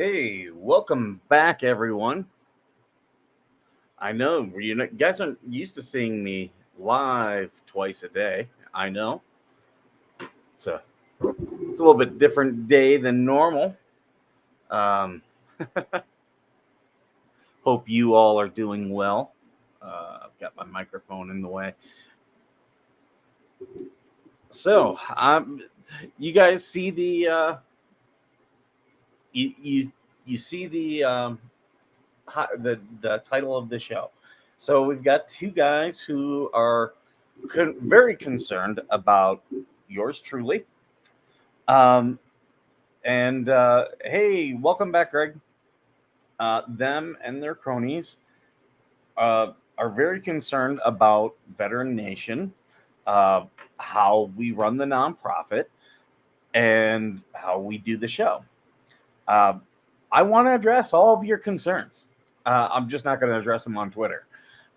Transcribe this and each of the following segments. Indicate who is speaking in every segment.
Speaker 1: Hey, welcome back, everyone. I know you guys aren't used to seeing me live twice a day. I know it's a it's a little bit different day than normal. Um, Hope you all are doing well. I've got my microphone in the way. So, you guys see you you see the title of the show. So we've got two guys who are very concerned about yours truly. Um, and Hey, welcome back, Greg. Them and their cronies are very concerned about Veteran Nation, uh, how we run the nonprofit, and how we do the show. Uh, I want to address all of your concerns. I'm just not going to address them on Twitter.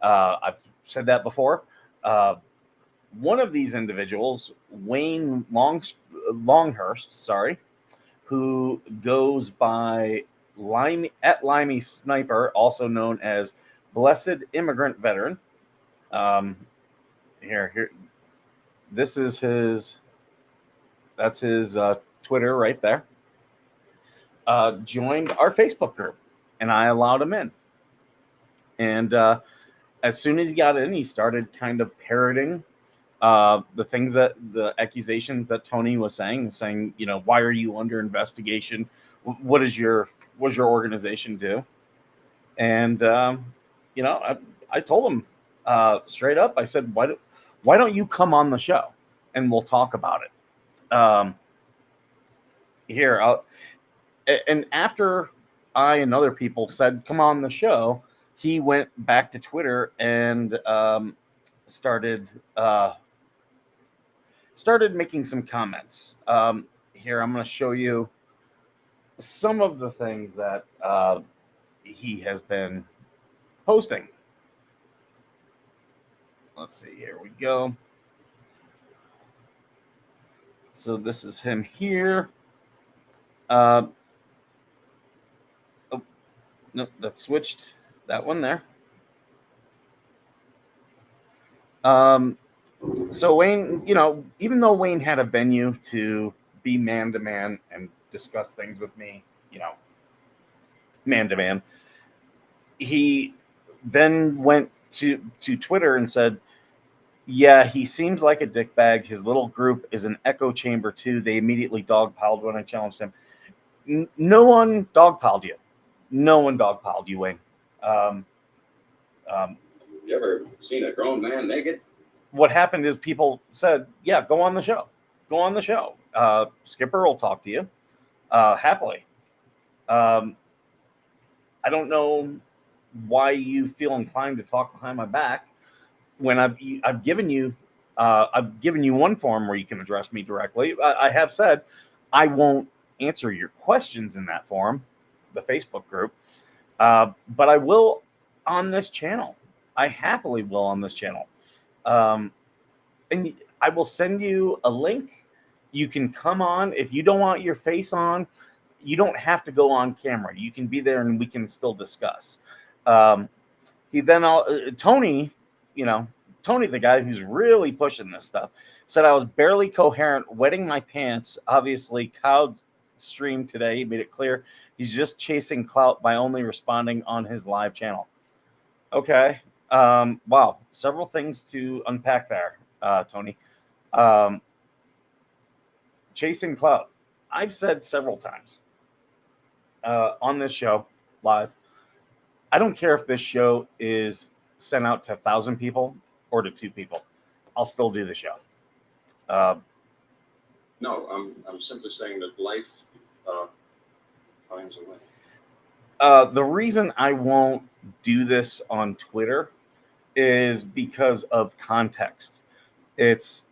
Speaker 1: I've said that before. Uh, One of these individuals, Longhust, sorry, who goes by Limey Sniper, also known as Blessed Immigrant Veteran. Um, here, this is his. That's his Twitter right there. Joined our Facebook group, and I allowed him in. And as soon as he got in, he started kind of parroting the accusations that Tony was saying, why are you under investigation? What does your organization do? And I told him straight up. I said, why don't you come on the show and we'll talk about it? Here, and after I and other people said, come on the show, he went back to Twitter and started started making some comments. Here, I'm going to show you some of the things that he has been posting. Let's see, here we go. So this is him here. Oh, no, that switched. That one there. So Wayne, even though Wayne had a venue to be man to man and discuss things with me, man to man, he then went to Twitter and said, yeah, he seems like a dickbag. His little group is an echo chamber too. They immediately dogpiled when I challenged him. No one dogpiled you. No one dogpiled you, Wayne. Um,
Speaker 2: You ever seen a grown man naked?
Speaker 1: what happened is people said, yeah, go on the show. Go on the show. Skipper will talk to you happily. Um, I don't know why you feel inclined to talk behind my back when I've given you one forum where you can address me directly. I have said I won't answer your questions in that forum, the Facebook group, but I will on this channel. I happily will on this channel, and I will send you a link. You can come on if you don't want your face on. You don't have to go on camera. You can be there, and we can still discuss. Um, he then Tony, Tony, the guy who's really pushing this stuff, said I was barely coherent, wetting my pants. Obviously, Cowd stream today. He made it clear he's just chasing clout by only responding on his live channel. Okay. Wow. Several things to unpack there, Tony. Um, Chasing clout. I've said several times on this show live. I don't care if this show is sent out to 1,000 people or to 2 people. I'll still do the show.
Speaker 2: No, I'm simply saying that life finds a way.
Speaker 1: The reason I won't do this on Twitter is because of context. It's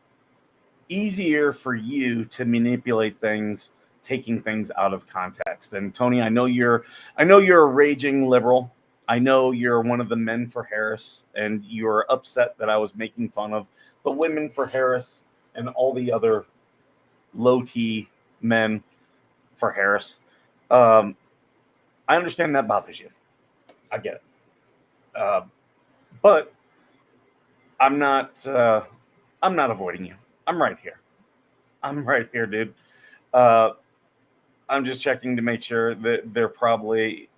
Speaker 1: easier for you to manipulate things, taking things out of context. And Tony, I know you're a raging liberal. I know you're one of the men for Harris, and you're upset that I was making fun of the women for Harris and all the other low T men for Harris. Um, I understand that bothers you. I get it. But I'm not. I'm not avoiding you. I'm right here. I'm right here, dude. Uh, I'm just checking to make sure that they're probably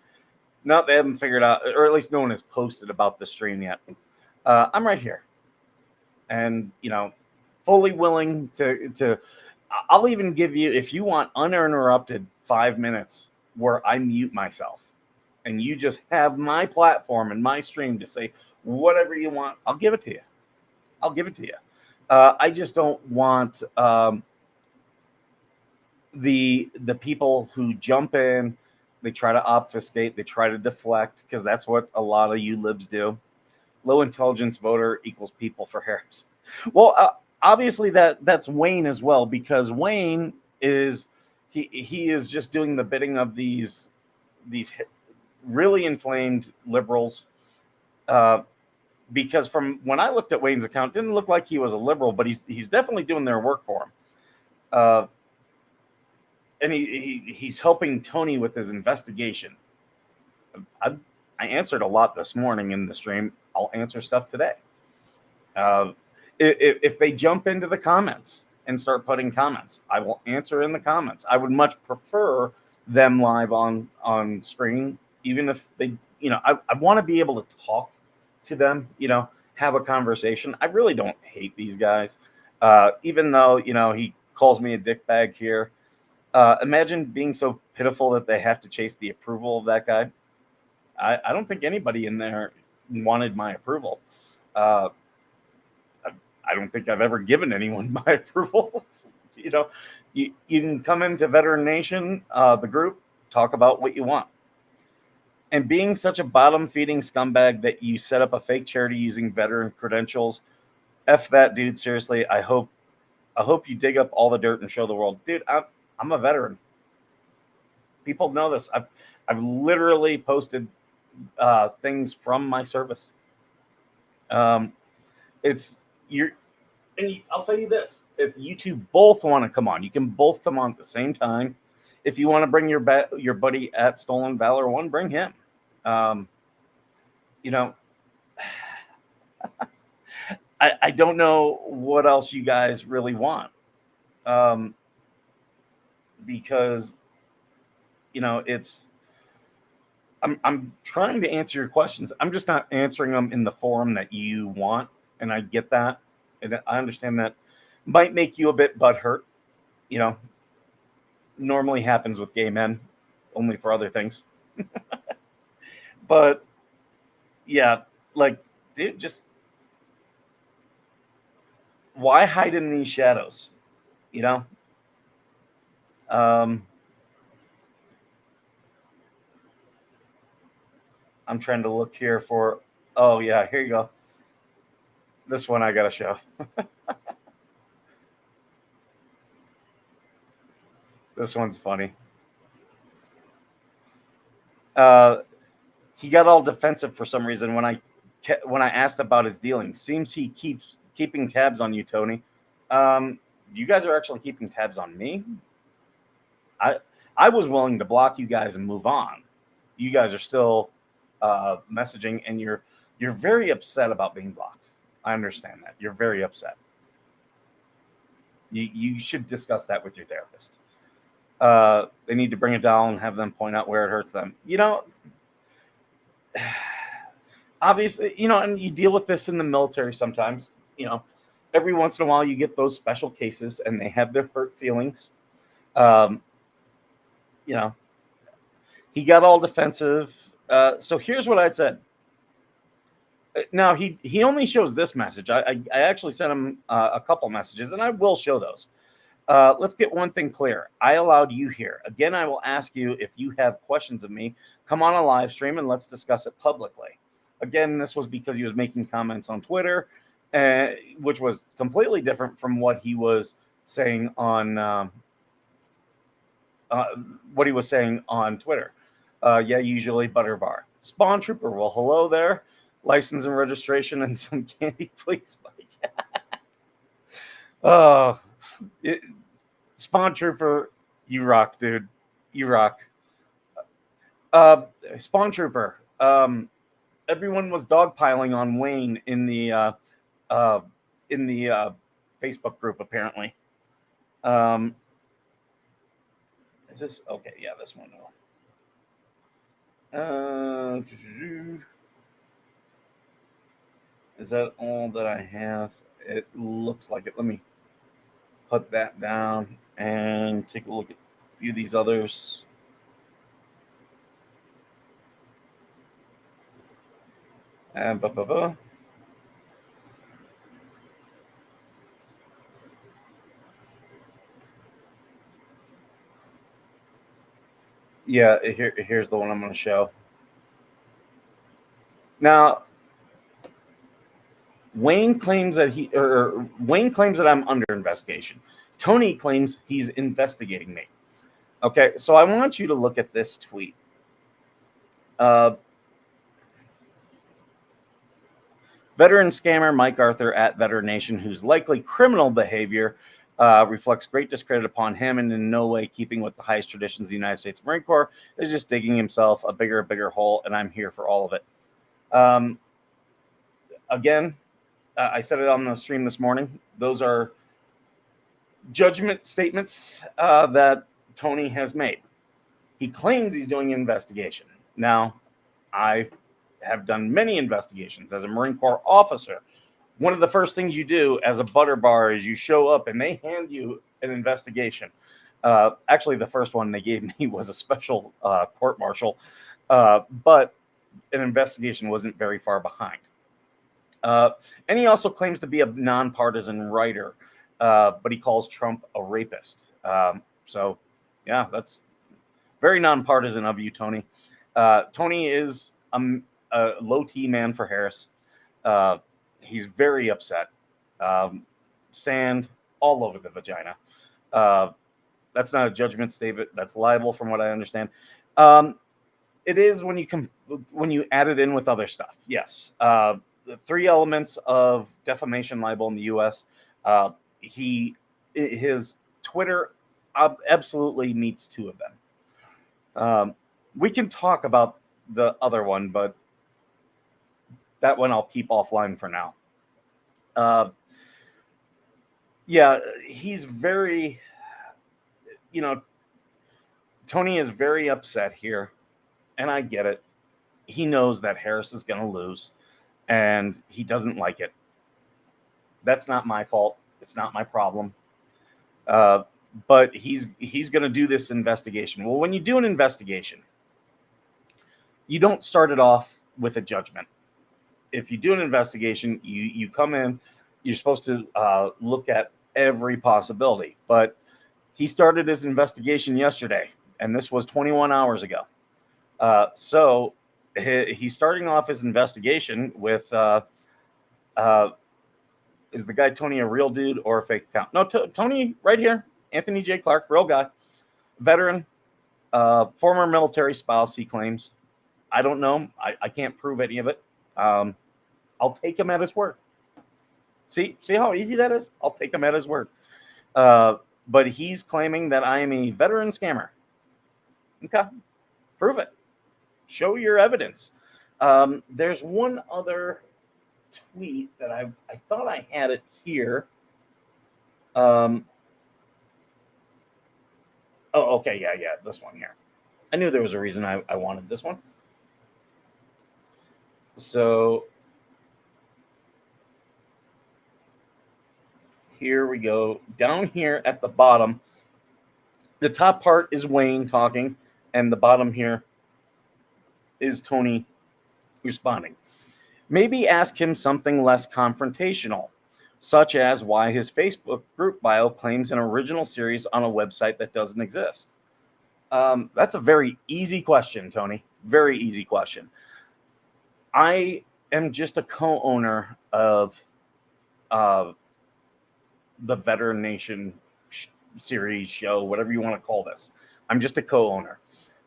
Speaker 1: no. They haven't figured out, or at least no one has posted about the stream yet. I'm right here, and fully willing to. I'll even give you, if you want, uninterrupted 5 minutes where I mute myself, and you just have my platform and my stream to say whatever you want. I'll give it to you. I'll give it to you. I just don't want the people who jump in, they try to obfuscate, they try to deflect, because that's what a lot of you libs do. Low intelligence voter equals people for Harris. Well, obviously that's Wayne as well, because Wayne is he is just doing the bidding of these really inflamed liberals. Because from when I looked at Wayne's account, it didn't look like he was a liberal, but he's definitely doing their work for him. And he's helping Tony with his investigation. I answered a lot this morning in the stream. I'll answer stuff today. If they jump into the comments and start putting comments, I will answer in the comments. I would much prefer them live on screen, even if they, I want to be able to talk to them, have a conversation. I really don't hate these guys, even though, he calls me a dickbag here. Imagine being so pitiful that they have to chase the approval of that guy. I don't think anybody in there wanted my approval. I don't think I've ever given anyone my approval. You can come into Veteran Nation, the group, talk about what you want. And being such a bottom-feeding scumbag that you set up a fake charity using veteran credentials, F that, dude. Seriously, I hope you dig up all the dirt and show the world, dude. I'm a veteran. People know this. I've literally posted things from my service. It's you're, and I'll tell you this: if you two both want to come on, you can both come on at the same time. If you want to bring your buddy at Stolen Valor 1, bring him. I don't know what else you guys really want, because it's. I'm trying to answer your questions. I'm just not answering them in the forum that you want, and I get that, and I understand that might make you a bit butthurt. Normally happens with gay men, only for other things. But yeah, like, dude, just why hide in these shadows? I'm trying to look here for. Oh yeah, here you go. This one I gotta show. This one's funny. He got all defensive for some reason when I asked about his dealings. Seems he keeps keeping tabs on you, Tony. You guys are actually keeping tabs on me. I was willing to block you guys and move on. You guys are still messaging, and you're very upset about being blocked. I understand that. You're very upset. You should discuss that with your therapist. They need to bring it down and have them point out where it hurts them. Obviously, and you deal with this in the military sometimes. Every once in a while you get those special cases and they have their hurt feelings. He got all defensive. So here's what I'd said. Now he only shows this message. I actually sent him a couple messages, and I will show those. Let's get one thing clear. I allowed you here. Again, I will ask you if you have questions of me. Come on a live stream and let's discuss it publicly. Again, this was because he was making comments on Twitter, which was completely different from what he was saying on Twitter. Yeah, usually butter bar. Spawn Trooper. Well, hello there. License and registration and some candy, please, Mike. Oh. Spawn Trooper, you rock, dude. You rock. Spawn Trooper. Everyone was dogpiling on Wayne in the Facebook group. Apparently, is this okay? Yeah, this one. Is that all that I have? It looks like it. Let me put that down and take a look at a few of these others. And yeah, here's the one I'm going to show. Now, Wayne claims that Wayne claims that I'm under investigation. Tony claims he's investigating me. Okay, so I want you to look at this tweet. Veteran scammer Mike Arthur at Veteran Nation, whose likely criminal behavior reflects great discredit upon him and in no way keeping with the highest traditions of the United States Marine Corps, is just digging himself a bigger hole, and I'm here for all of it. Again, I said it on the stream this morning. Those are judgment statements that Tony has made. He claims he's doing an investigation. Now, I have done many investigations as a Marine Corps officer. One of the first things you do as a butter bar is you show up and they hand you an investigation. Actually, the first one they gave me was a special court martial, but an investigation wasn't very far behind. And he also claims to be a nonpartisan writer, but he calls Trump a rapist. So, yeah, that's very nonpartisan of you, Tony. Tony is a low-T man for Harris. He's very upset. Sand all over the vagina. That's not a judgment statement. That's libel, from what I understand. It is when you add it in with other stuff. Yes. The 3 elements of defamation libel in the U.S. His Twitter absolutely meets 2 of them. We can talk about the other one, but that one I'll keep offline for now. Yeah, he's very, Tony is very upset here, and I get it. He knows that Harris is going to lose, and he doesn't like it. That's not my fault. It's not my problem. But he's going to do this investigation. Well, when you do an investigation, you don't start it off with a judgment. If you do an investigation, you come in, you're supposed to look at every possibility. But he started his investigation yesterday, and this was 21 hours ago. So he's starting off his investigation with, is the guy Tony a real dude or a fake account? No, Tony right here, Anthony J. Clark, real guy, veteran, former military spouse, he claims. I don't know. I can't prove any of it. I'll take him at his word. See how easy that is? I'll take him at his word. But he's claiming that I am a veteran scammer. Okay. Prove it. Show your evidence. There's one other tweet that I thought I had it here. Oh, okay. Yeah. This one here. I knew there was a reason I wanted this one. So here we go. Down here at the bottom, the top part is Wayne talking, and the bottom here is Tony responding. Maybe ask him something less confrontational, such as why his Facebook group bio claims an original series on a website that doesn't exist. That's a very easy question, Tony. Very easy question. I am just a co-owner of the Veteran Nation series, show, whatever you want to call this. I'm just a co-owner.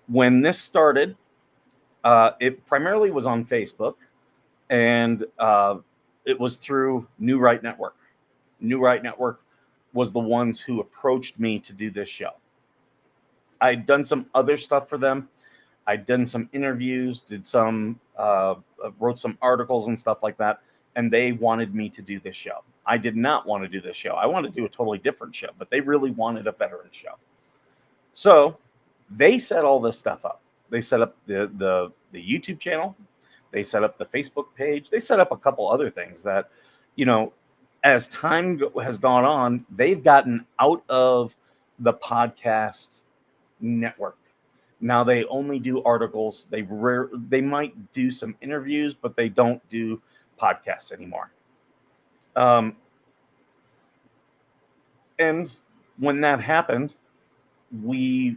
Speaker 1: When this started, it primarily was on Facebook, and it was through New Right Network. New Right Network was the ones who approached me to do this show. I'd done some other stuff for them. I'd done some interviews, wrote some articles and stuff like that, and they wanted me to do this show. I did not want to do this show. I wanted to do a totally different show, but they really wanted a veteran show. So they set all this stuff up. They set up the YouTube channel. They set up the Facebook page. They set up a couple other things that, as time has gone on, they've gotten out of the podcast network. Now they only do articles. They might do some interviews, but they don't do podcasts anymore. And when that happened, we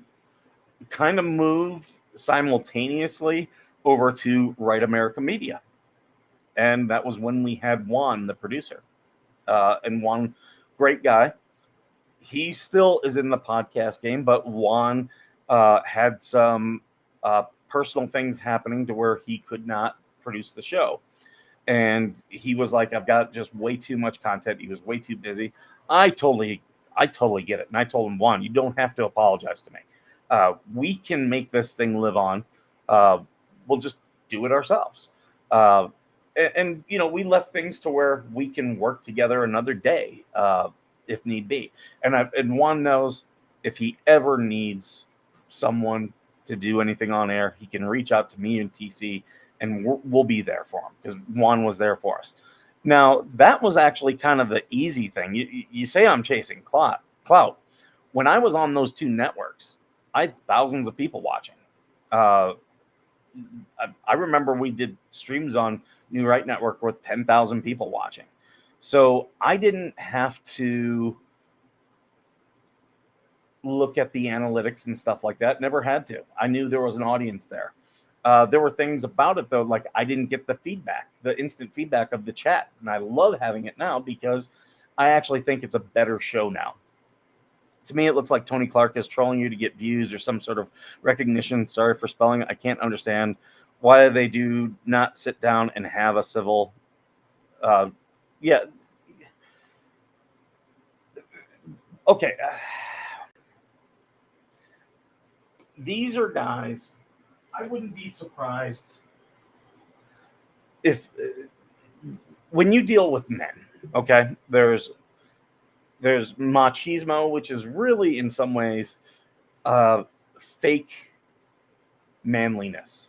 Speaker 1: kind of moved simultaneously over to Right America Media. And that was when we had Juan, the producer. And Juan, great guy. He still is in the podcast game, but Juan had some personal things happening to where he could not produce the show. And he was like, I've got just way too much content. He was way too busy. I totally get it. And I told him, Juan, you don't have to apologize to me. We can make this thing live on. We'll just do it ourselves. And we left things to where we can work together another day if need be. And Juan knows if he ever needs someone to do anything on air, he can reach out to me and TC, and we'll be there for him because Juan was there for us. Now, that was actually kind of the easy thing. You say I'm chasing clout. When I was on those two networks, I had thousands of people watching. I remember we did streams on New Right Network with 10,000 people watching. So I didn't have to look at the analytics and stuff like that. Never had to. I knew there was an audience there. There were things about it, though, like I didn't get the instant feedback of the chat. And I love having it now because I actually think it's a better show now. To me, it looks like Tony Clark is trolling you to get views or some sort of recognition. Sorry for spelling. I can't understand why they do not sit down and have a civil. Okay. These are guys. I wouldn't be surprised if when you deal with men, okay, there's machismo, which is really in some ways fake manliness.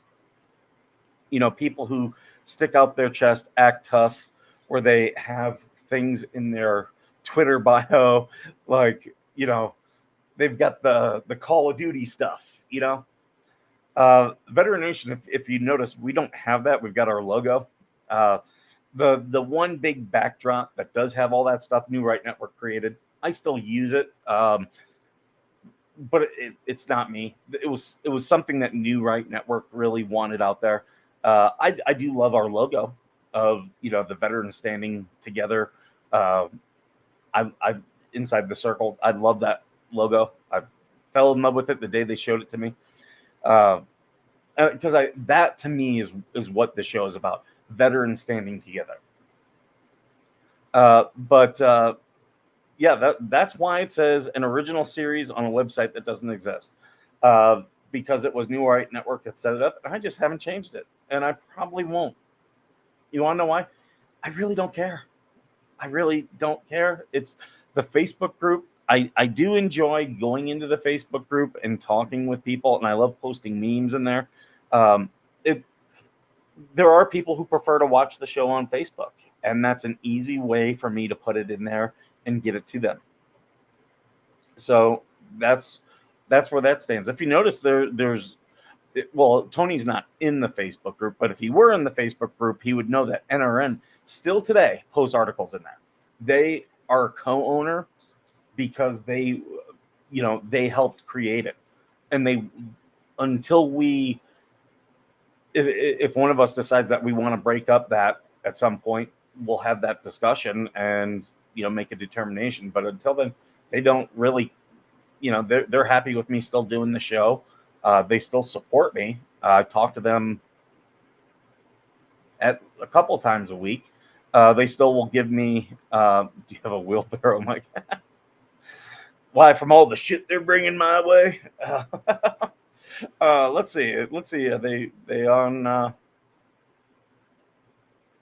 Speaker 1: People who stick out their chest, act tough, or they have things in their Twitter bio, like, they've got the Call of Duty stuff, Veteran Nation, if you notice, we don't have that. We've got our logo. The one big backdrop that does have all that stuff, New Right Network created. I still use it, but it's not me. It was something that New Right Network really wanted out there. I do love our logo of the veterans standing together. I inside the circle. I love that logo. I fell in love with it the day they showed it to me. Because that to me is what the show is about: veterans standing together. That's why it says an original series on a website that doesn't exist. Because it was New Right Network that set it up, and I just haven't changed it, and I probably won't. You want to know why? I really don't care. It's the Facebook group. I do enjoy going into the Facebook group and talking with people, and I love posting memes in there. There are people who prefer to watch the show on Facebook, and that's an easy way for me to put it in there and get it to them. So that's where that stands. If you notice, Tony's not in the Facebook group, but if he were in the Facebook group, he would know that NRN still today posts articles in there. They are a co-owner because they helped create it. And if one of us decides that we want to break up that at some point, we'll have that discussion and, make a determination. But until then, they don't really, they're happy with me still doing the show. They still support me. I talk to them at a couple times a week. They still will give me, do you have a wheelbarrow, Mike? Why, from all the shit they're bringing my way? Let's see. Let's see. Are they on?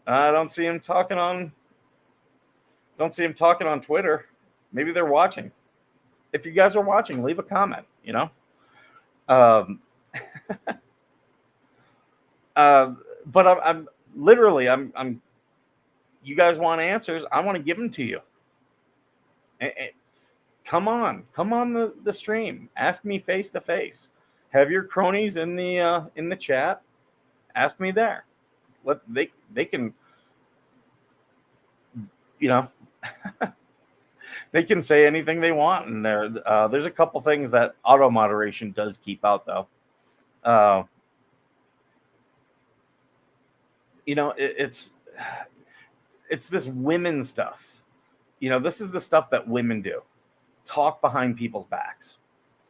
Speaker 1: I don't see him talking on. Don't see him talking on Twitter. Maybe they're watching. If you guys are watching, leave a comment. Um, uh, but I'm literally I'm. You guys want answers? I want to give them to you. Come on the stream. Ask me face to face. Have your cronies in the chat. Ask me there. They can, you know, they can say anything they want in there. There's a couple things that auto moderation does keep out though. Uh, it's this women stuff. This is the stuff that women do. Talk behind people's backs.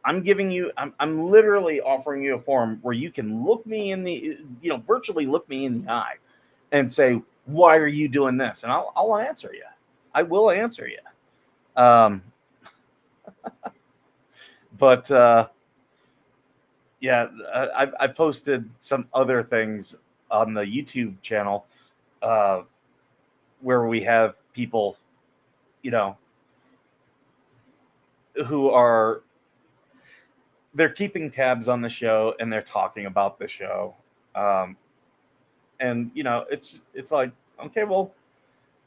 Speaker 1: I'm literally offering you a forum where you can look me in the, virtually look me in the eye and say, why are you doing this? And I'll answer you. I will answer you. But yeah, I posted some other things on the YouTube channel where we have people, who are, they're keeping tabs on the show and they're talking about the show. And it's like, okay, well,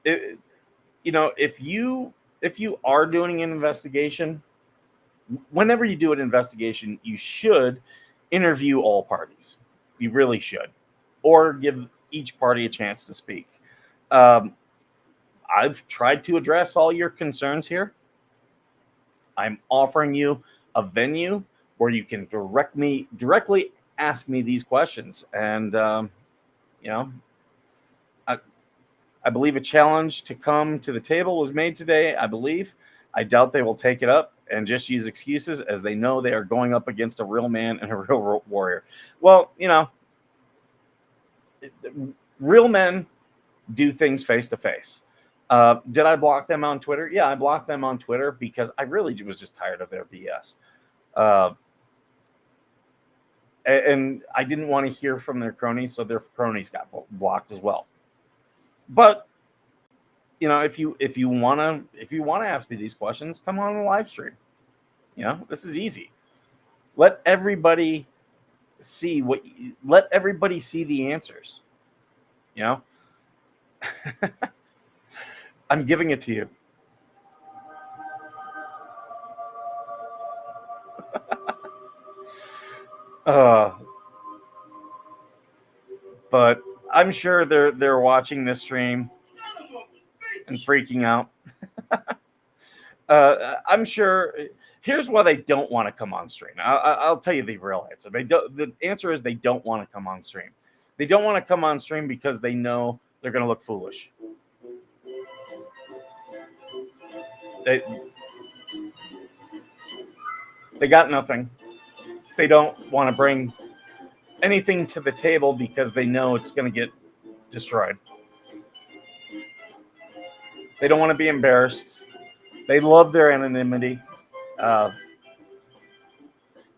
Speaker 1: if you are doing an investigation, whenever you do an investigation, you should interview all parties. You really should, or give each party a chance to speak. I've tried to address all your concerns here. I'm offering you a venue where you can directly ask me these questions. And, I believe a challenge to come to the table was made today, I believe. I doubt they will take it up and just use excuses, as they know they are going up against a real man and a real warrior. Well, real men do things face to face. Did I block them on Twitter? Yeah, I blocked them on Twitter because I really was just tired of their BS. And I didn't want to hear from their cronies, so their cronies got blocked as well. But if you want to ask me these questions, come on the live stream. This is easy. Let everybody see the answers. I'm giving it to you. But I'm sure they're watching this stream and freaking out. I'm sure. Here's why they don't want to come on stream. I'll tell you the real answer. The answer is they don't want to come on stream. They don't want to come on stream because they know they're going to look foolish. They got nothing. They don't want to bring anything to the table because they know it's going to get destroyed. They don't want to be embarrassed. They love their anonymity.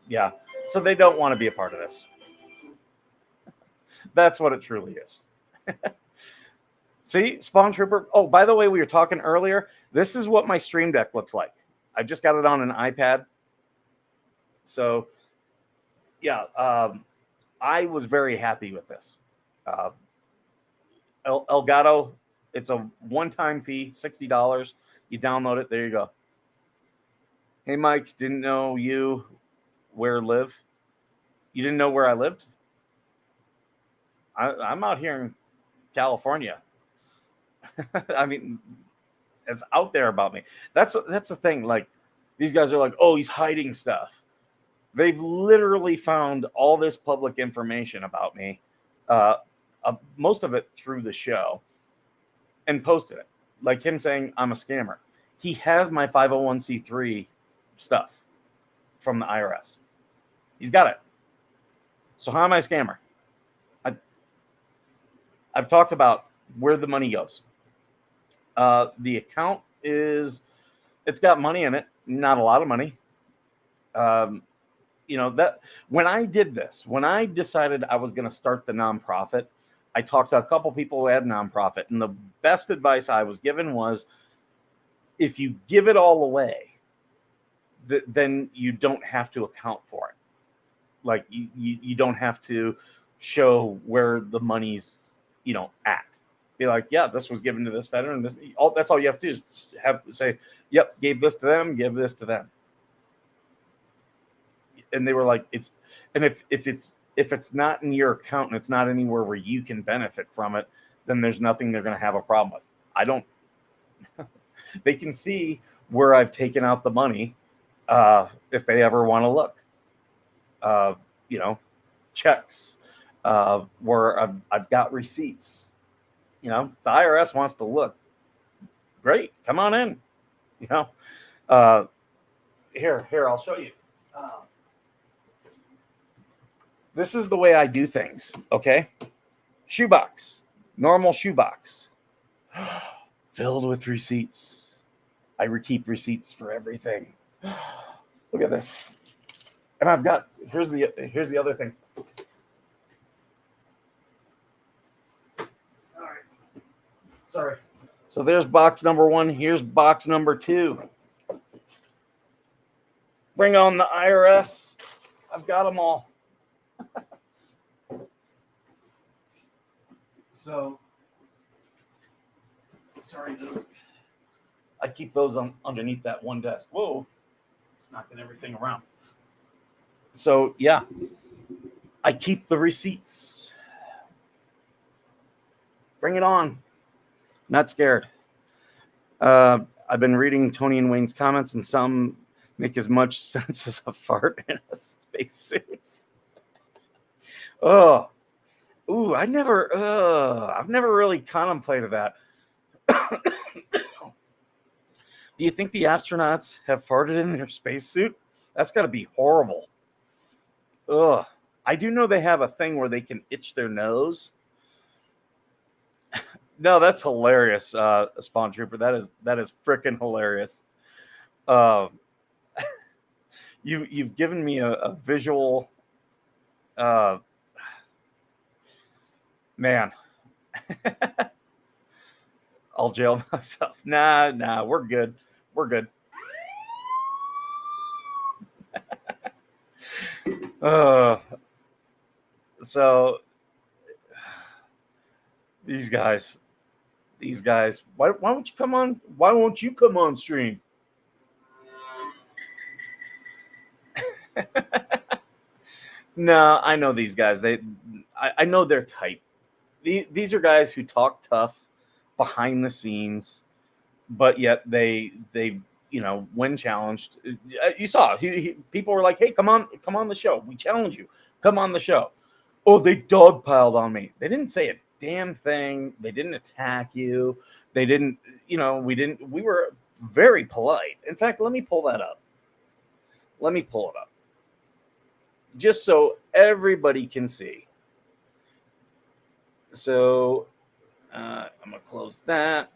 Speaker 1: Yeah. So they don't want to be a part of this. That's what it truly is. See, Spawn Trooper. Oh, by the way, we were talking earlier. This is what my Stream Deck looks like. I just got it on an iPad. So, yeah, I was very happy with this. Elgato, it's a one-time fee, $60. You download it. There you go. Hey, Mike, didn't know you live. You didn't know where I lived? I'm out here in California. I mean, it's out there about me. That's the thing. Like, these guys are like, oh, he's hiding stuff. They've literally found all this public information about me, most of it through the show, and posted it. Like him saying I'm a scammer. He has my 501c3 stuff from the IRS. He's got it. So how am I a scammer? I've talked about where the money goes. The account it's got money in it, not a lot of money. that when I did this, when I decided I was going to start the nonprofit, I talked to a couple people who had nonprofit, and the best advice I was given was, if you give it all away, then you don't have to account for it. Like you don't have to show where the money's, at. Be like, yeah, this was given to this veteran. That's all you have to do is say, yep, gave this to them, give this to them. And they were like, and if it's not in your account and it's not anywhere where you can benefit from it, then there's nothing they're going to have a problem with. I don't. They can see where I've taken out the money, if they ever want to look. Checks, where I've got receipts. The IRS wants to look. Great, come on in. Here, I'll show you. This is the way I do things. Okay, shoebox, normal shoebox, filled with receipts. I keep receipts for everything. Look at this. And I've got, here's the other thing. All right. Sorry. So there's box number 1. Here's box number 2. Bring on the IRS. I've got them all. So, sorry, I keep those underneath that one desk. Whoa, it's knocking everything around. So, yeah, I keep the receipts. Bring it on. Not scared. I've been reading Tony and Wayne's comments, and some make as much sense as a fart in a spacesuit. Oh, ooh, I've never really contemplated that. Do you think the astronauts have farted in their spacesuit? That's got to be horrible. Ugh. I do know they have a thing where they can itch their nose. No, that's hilarious, Spawn Trooper. That is freaking hilarious. You've given me a visual. Man, I'll jail myself. Nah, we're good. We're good. So these guys, why won't you come on? Why won't you come on stream? No, I know these guys. I know their type. These are guys who talk tough behind the scenes, but yet they when challenged, you saw people were like, "Hey, come on the show. We challenge you. Come on the show." Oh, they dogpiled on me. They didn't say a damn thing. They didn't attack you. They didn't. We were very polite. In fact, let me pull that up. Let me pull it up, just so everybody can see. So I'm gonna close that.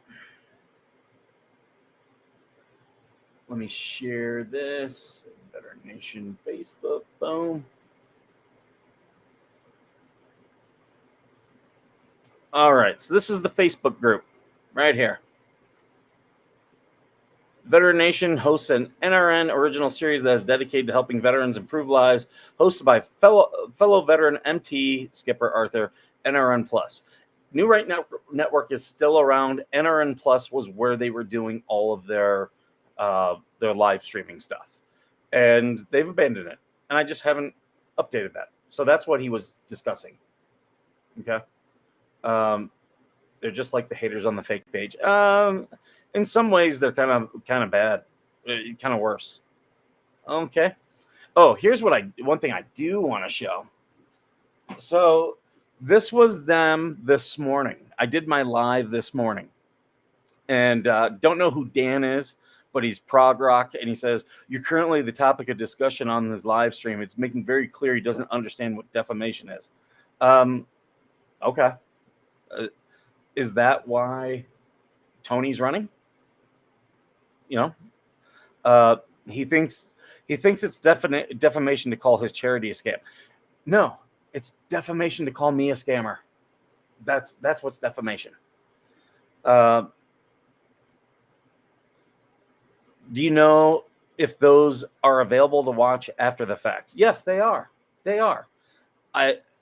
Speaker 1: Let me share this. Better Nation Facebook. Boom. All right. So this is the Facebook group right here. Veteran Nation hosts an NRN original series that is dedicated to helping veterans improve lives, hosted by fellow veteran MT Skipper Arthur. NRN Plus. New Right Network is still around. NRN Plus was where they were doing all of their live streaming stuff, and they've abandoned it. And I just haven't updated that. So that's what he was discussing. Okay. They're just like the haters on the fake page. In some ways, they're kind of bad, kind of worse. Okay. Oh, here's one thing I do want to show. So this was them this morning. I did my live this morning, and don't know who Dan is, but he's prog rock, and he says, "You're currently the topic of discussion on this live stream. It's making very clear he doesn't understand what defamation is." Okay. Is that why Tony's running? He thinks He thinks it's defamation to call his charity a scam. No, it's defamation to call me a scammer. That's what's defamation. Do you know if those are available to watch after the fact? Yes, they are. They are.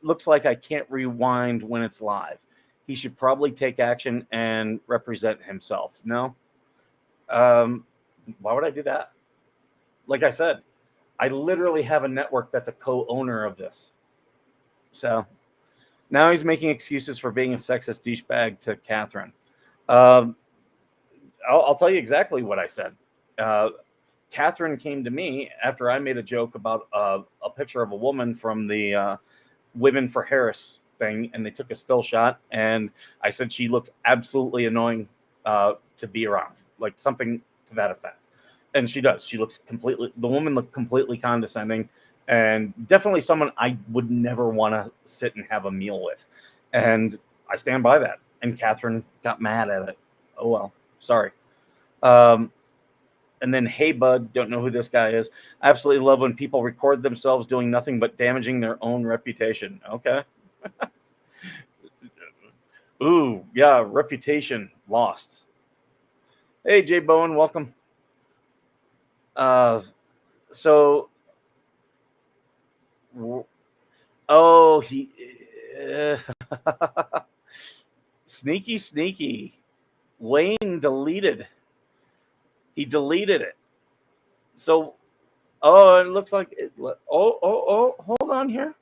Speaker 1: Looks like I can't rewind when it's live. He should probably take action and represent himself. No. Why would I do that? Like I said, I literally have a network that's a co-owner of this. So now he's making excuses for being a sexist douchebag to Catherine. I'll tell you exactly what I said. Catherine came to me after I made a joke about a picture of a woman from the Women for Harris thing, and they took a still shot, and I said she looks absolutely annoying to be around, like something to that effect. And she does. The woman looked completely condescending, and definitely someone I would never want to sit and have a meal with. And I stand by that. And Catherine got mad at it. Oh, well, sorry. And then, hey, bud, don't know who this guy is. I absolutely love when people record themselves doing nothing but damaging their own reputation. Okay. Ooh, yeah, reputation lost. Hey, Jay Bowen, welcome. So, oh, he sneaky. Wayne deleted. He deleted it. So, oh, it looks like it. Oh, hold on here.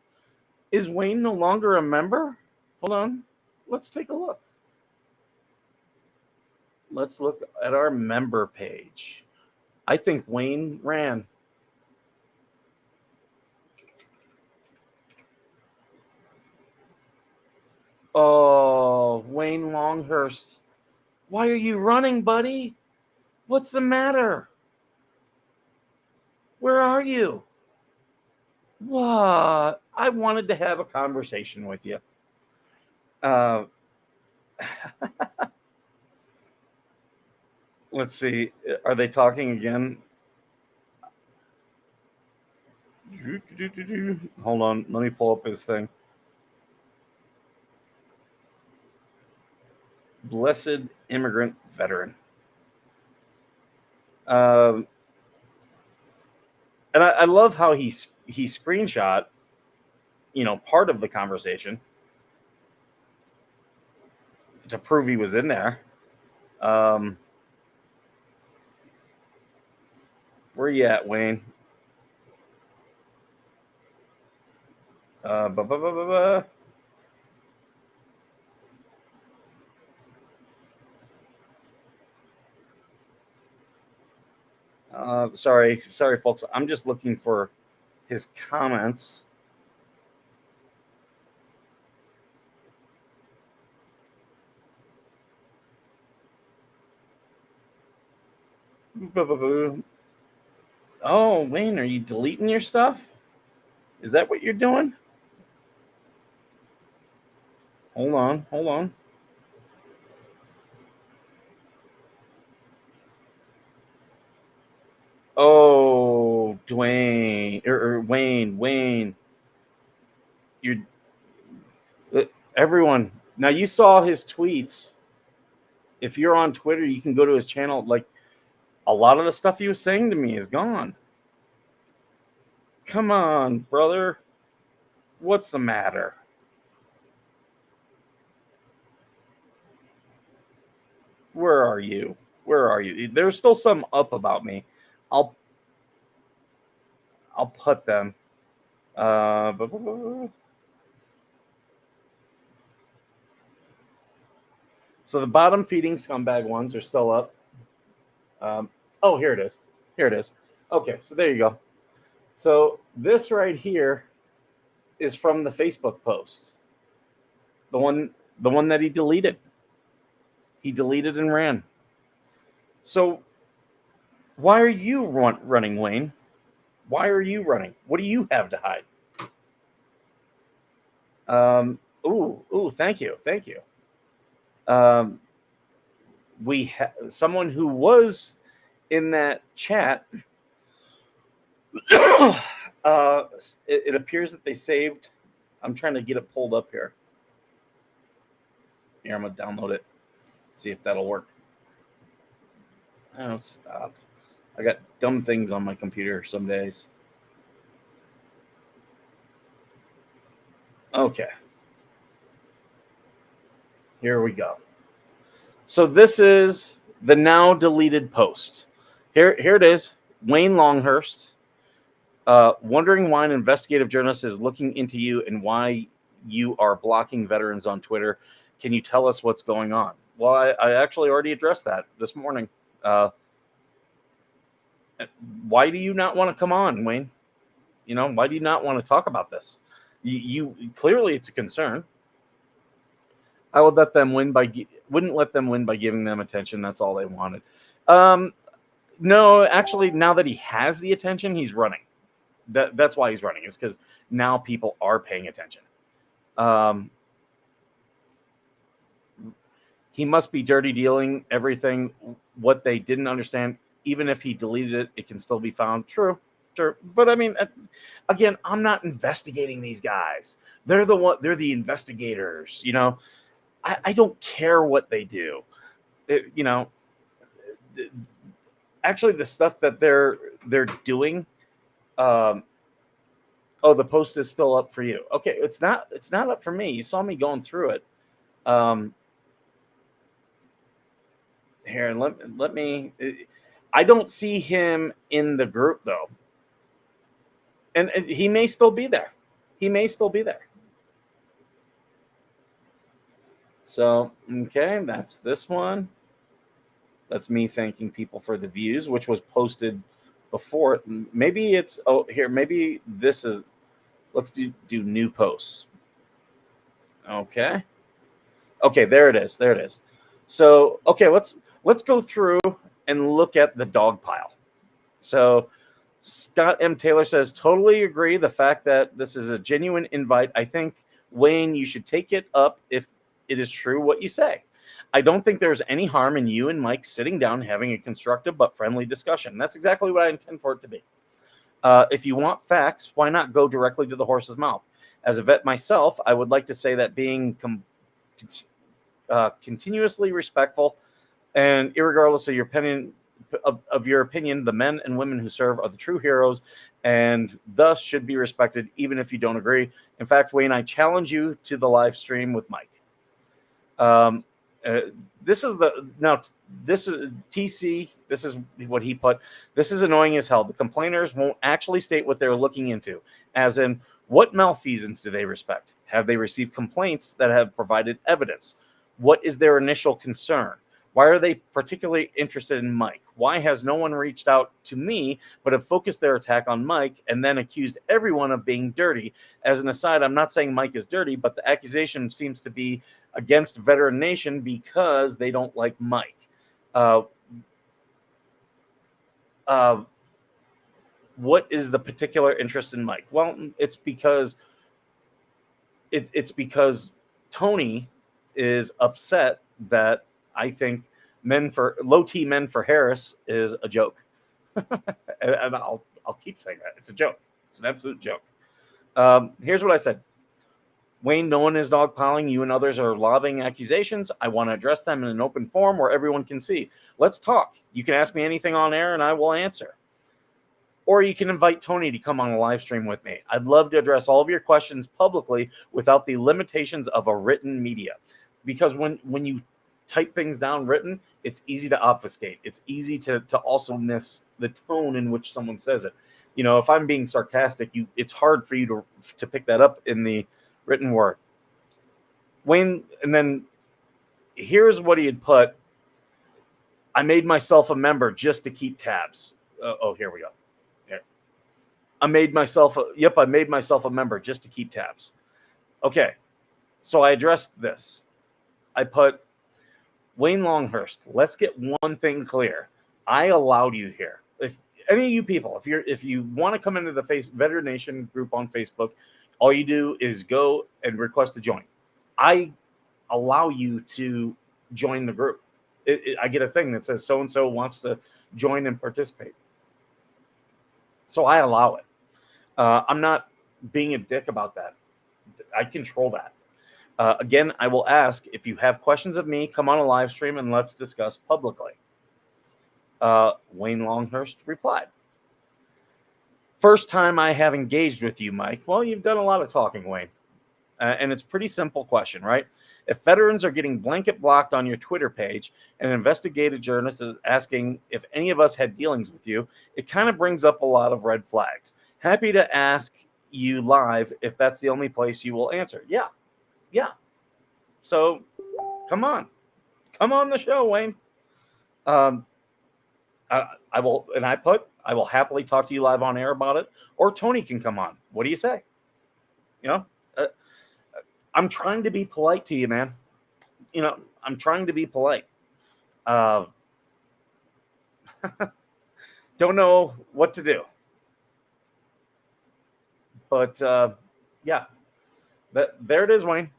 Speaker 1: Is Wayne no longer a member? Hold on. Let's take a look. Let's look at our member page. I think Wayne ran. Oh, Wayne Longhust. Why are you running, buddy? What's the matter? Where are you? What? I wanted to have a conversation with you. Let's see. Are they talking again? Hold on. Let me pull up his thing. Blessed immigrant veteran. And I love how he screenshot, part of the conversation to prove he was in there. Where you at, Wayne? Sorry, folks. I'm just looking for his comments. Oh, Wayne, are you deleting your stuff? Is that what you're doing? Hold on. Oh, Dwayne or Wayne. You're everyone. Now you saw his tweets. If you're on Twitter, you can go to his channel. Like a lot of the stuff he was saying to me is gone. Come on, brother. What's the matter? Where are you? There's still some up about me. I'll put them. So the bottom feeding scumbag ones are still up. Oh, here it is. Okay, so there you go. So this right here is from the Facebook post. The one that he deleted. He deleted and ran. So why are you running, Wayne? Why are you running? What do you have to hide? Thank you. We have someone who was in that chat It appears that they saved. I'm trying to get it pulled up here. Here, I'm gonna download it. See if that'll work. Oh, stop. I got dumb things on my computer some days. Okay. Here we go. So this is the now deleted post. Here it is. Wayne Longhust, wondering why an investigative journalist is looking into you and why you are blocking veterans on Twitter. Can you tell us what's going on? Well, I actually already addressed that this morning. Why do you not want to come on, Wayne? Why do you not want to talk about this? You clearly it's a concern. I would let them win wouldn't let them win by giving them attention. That's all they wanted. No, actually, now that he has the attention, he's running. That's why he's running. Is because now people are paying attention. He must be dirty dealing everything. What they didn't understand, even if he deleted it, it can still be found. True. But I mean, again, I'm not investigating these guys. They're the investigators. I don't care what they do. Actually, the stuff that they're doing. Oh, the post is still up for you. Okay, it's not up for me. You saw me going through it. Here, let me. I don't see him in the group though, and he may still be there. So, okay, that's this one. That's me thanking people for the views, which was posted before. Maybe it's here. Maybe this is. Let's do new posts. Okay, there it is. So, okay, let's go through and look at the dog pile. So, Scott M. Taylor says, totally agree. The fact that this is a genuine invite, I think, Wayne, you should take it up if it is true what you say. I don't think there's any harm in you and Mike sitting down having a constructive but friendly discussion. That's exactly what I intend for it to be. If you want facts, why not go directly to the horse's mouth? As a vet myself, I would like to say that being continuously respectful and irregardless of your opinion, the men and women who serve are the true heroes and thus should be respected even if you don't agree. In fact, Wayne, I challenge you to the live stream with Mike. This is TC. This is what he put. This is annoying as hell. The complainers won't actually state what they're looking into, as in what malfeasance do they respect? Have they received complaints that have provided evidence? What is their initial concern? Why are they particularly interested in Mike? Why has no one reached out to me but have focused their attack on Mike and then accused everyone of being dirty? As an aside, I'm not saying Mike is dirty, but the accusation seems to be against Veteran Nation because they don't like Mike. What is the particular interest in Mike? Well, it's because Tony is upset that I think low T men for Harris is a joke. and I'll keep saying that. It's a joke. It's an absolute joke. Here's what I said. Wayne, no one is dogpiling. You and others are lobbing accusations. I want to address them in an open forum where everyone can see. Let's talk. You can ask me anything on air and I will answer. Or you can invite Tony to come on a live stream with me. I'd love to address all of your questions publicly without the limitations of a written media. Because when you type things down written, it's easy to obfuscate. It's easy to also miss the tone in which someone says it. If I'm being sarcastic, it's hard for you to pick that up in the written word. Wayne, and then here's what he had put. I made myself a member just to keep tabs. Here we go. Here. I made myself a member just to keep tabs. Okay. So I addressed this. I put, Wayne Longhust, let's get one thing clear. I allowed you here. If any of you people, if you want to come into the Veteran Nation group on Facebook, all you do is go and request to join. I allow you to join the group. I get a thing that says so-and-so wants to join and participate. So I allow it. I'm not being a dick about that. I control that. Again, I will ask if you have questions of me, come on a live stream and let's discuss publicly. Wayne Longhust replied, first time I have engaged with you, Mike. Well, you've done a lot of talking, Wayne. And it's a pretty simple question, right? If veterans are getting blanket blocked on your Twitter page and an investigative journalist is asking if any of us had dealings with you, it kind of brings up a lot of red flags. Happy to ask you live if that's the only place you will answer. Yeah. So come on the show, Wayne. I will, and I will happily talk to you live on air about it, or Tony can come on. What do you say? Uh, I'm trying to be polite to you, man. I'm trying to be polite. Uh, don't know what to do, but yeah, there it is, Wayne.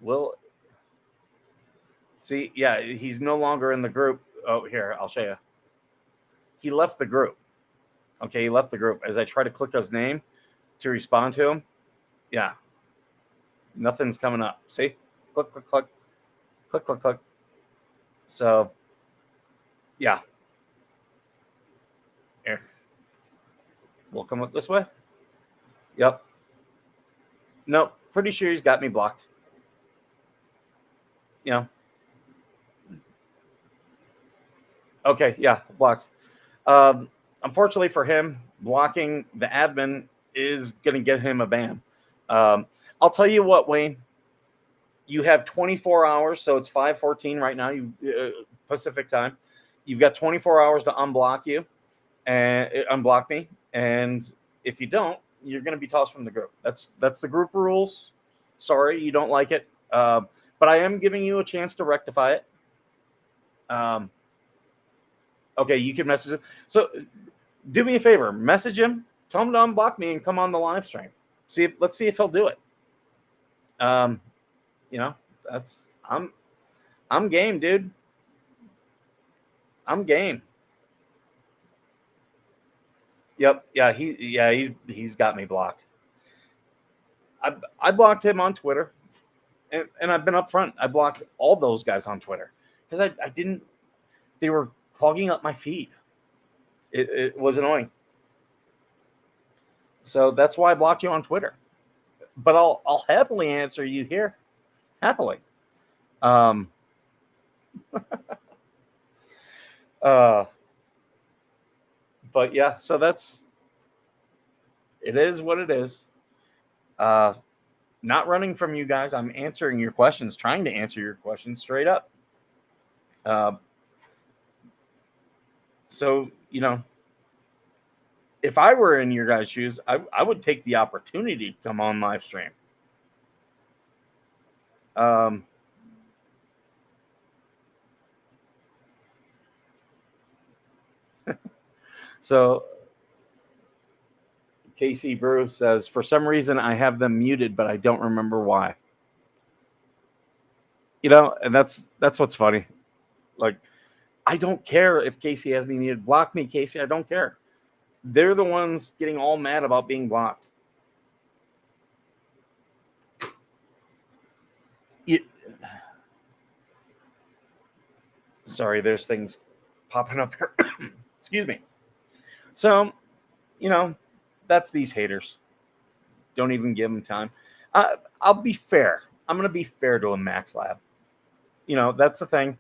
Speaker 1: We'll see. Yeah, he's no longer in the group. Oh, here, I'll show you. He left the group. Okay, he left the group. As I try to click his name to respond to him, yeah, nothing's coming up. See? Click, click, click, click, click, click. So, yeah. Here. We'll come up this way. Yep. Nope. Pretty sure he's got me blocked. Okay, yeah, blocked. Unfortunately for him, blocking the admin is going to get him a ban. I'll tell you what, Wayne. You have 24 hours, so it's 5:14 right now. Pacific time. You've got 24 hours to unblock you and unblock me. And if you don't, you're going to be tossed from the group. That's the group rules. Sorry, you don't like it, but I am giving you a chance to rectify it. Okay, you can message him. So do me a favor, message him, tell him to unblock me and come on the live stream. Let's see if he'll do it. That's I'm game, dude. I'm game. Yep. Yeah, he's got me blocked. I blocked him on Twitter, and I've been upfront. I blocked all those guys on Twitter because I didn't. They were clogging up my feed. It was annoying. So that's why I blocked you on Twitter. But I'll happily answer you here. Happily. But yeah, so it is what it is. Not running from you guys. I'm answering your questions, trying to answer your questions straight up. So, if I were in your guys' shoes, I would take the opportunity to come on live stream. So KC Brew says, for some reason I have them muted, but I don't remember why. And that's what's funny. Like, I don't care if Casey has me muted. Block me, Casey. I don't care. They're the ones getting all mad about being blocked. Sorry, there's things popping up here. Excuse me. So, that's these haters. Don't even give them time. I'll be fair. I'm going to be fair to a Max Lab. That's the thing.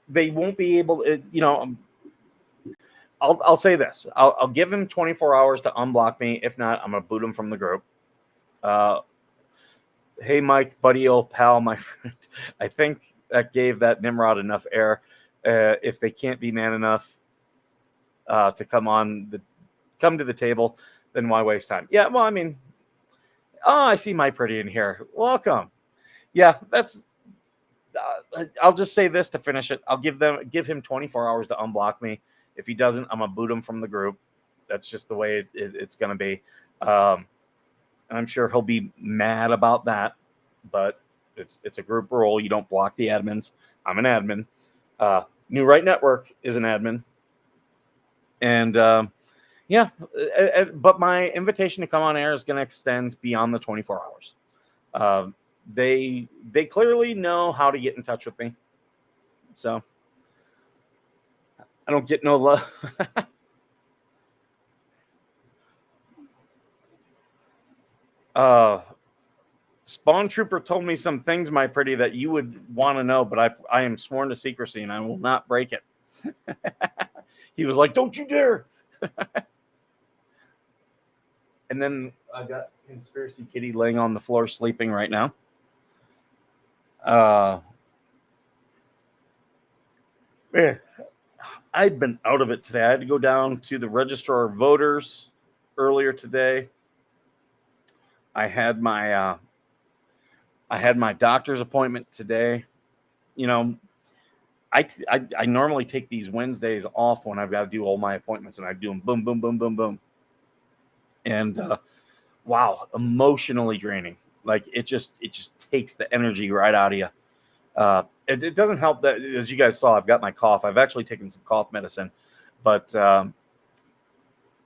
Speaker 1: They won't be able to, I'll say this. I'll give him 24 hours to unblock me. If not, I'm going to boot him from the group. Hey, Mike, buddy, old pal, my friend. I think that gave that Nimrod enough air. If they can't be man enough to come to the table, then why waste time? Yeah, well, I mean, I see my pretty in here. Welcome. Yeah, that's. I'll just say this to finish it. I'll give him 24 hours to unblock me. If he doesn't, I'm gonna boot him from the group. That's just the way it's gonna be. And I'm sure he'll be mad about that, but It's a group role. You don't block the admins. I'm an admin. New Right Network is an admin. And but my invitation to come on air is going to extend beyond the 24 hours. They clearly know how to get in touch with me. So I don't get no love. Spawn Trooper told me some things, my pretty, that you would want to know, but I am sworn to secrecy and I will not break it. He was like, "Don't you dare!" And then I got Conspiracy Kitty laying on the floor sleeping right now. Man, I've been out of it today. I had to go down to the Registrar of Voters earlier today. I had my doctor's appointment today. You know, I normally take these Wednesdays off when I've got to do all my appointments, and I do them boom, boom, boom, boom, boom. And wow, emotionally draining. Like it just takes the energy right out of you. It doesn't help that, as you guys saw, I've got my cough. I've actually taken some cough medicine, but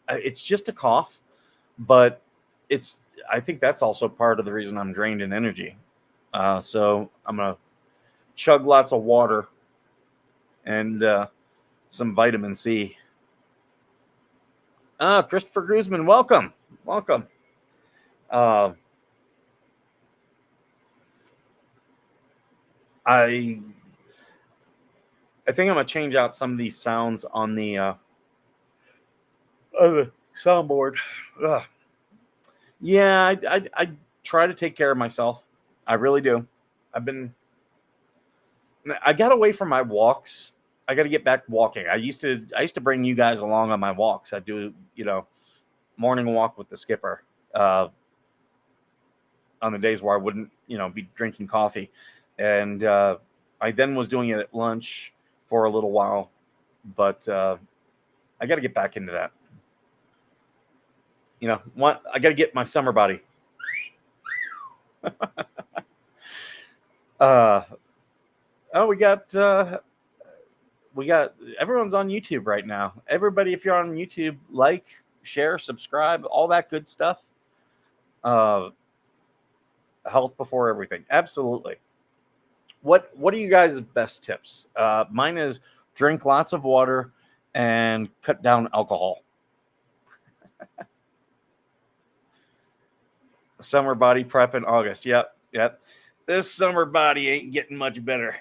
Speaker 1: it's just a cough. But I think that's also part of the reason I'm drained in energy. So I'm gonna chug lots of water and some vitamin C. Christopher Guzman, welcome. I think I'm gonna change out some of these sounds on the soundboard. Ugh. Yeah, I try to take care of myself. I really do. I got away from my walks. I got to get back walking. I used to bring you guys along on my walks. I do, morning walk with the skipper on the days where I wouldn't, be drinking coffee. And I then was doing it at lunch for a little while, but I got to get back into that. I got to get my summer body. We got everyone's on YouTube right now. Everybody, if you're on YouTube, like, share, subscribe, all that good stuff. Health before everything. Absolutely. What are you guys' best tips? Mine is drink lots of water and cut down alcohol. Summer body prep in August. Yep. This summer body ain't getting much better.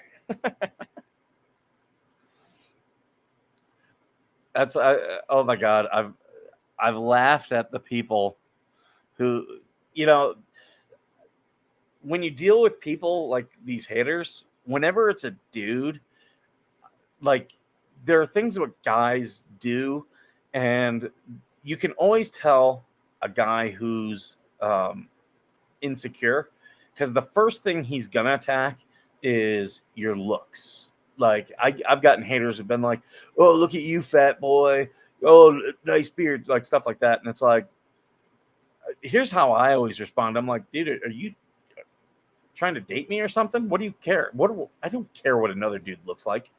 Speaker 1: Oh my God. I've laughed at the people who, when you deal with people like these haters, whenever it's a dude, like there are things what guys do, and you can always tell a guy who's insecure, because the first thing he's gonna attack is your looks. Like I've gotten haters who've been like, "Oh, look at you, fat boy. Oh, nice beard," like stuff like that. And it's like, here's how I always respond. I'm like, dude, are you trying to date me or something? What do you care? I don't care what another dude looks like.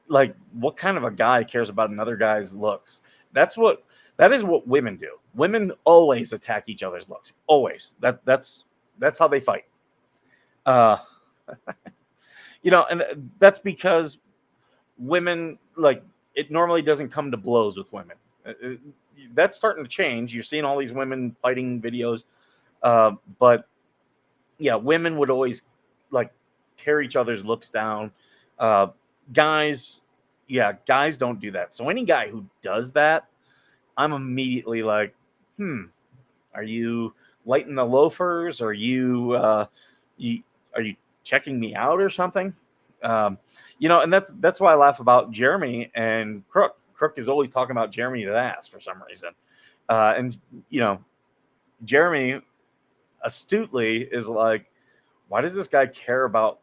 Speaker 1: Like, what kind of a guy cares about another guy's looks? That is what women do. Women always attack each other's looks. Always. That's how they fight. And that's because women, like, it normally doesn't come to blows with women. That's starting to change. You're seeing all these women fighting videos. But yeah, women would always like tear each other's looks down. Guys don't do that. So any guy who does that, I'm immediately like, are you lighting the loafers? Are you are you checking me out or something? And that's why I laugh about Jeremy and Crook. Crook is always talking about Jeremy's ass for some reason. And Jeremy astutely is like, why does this guy care about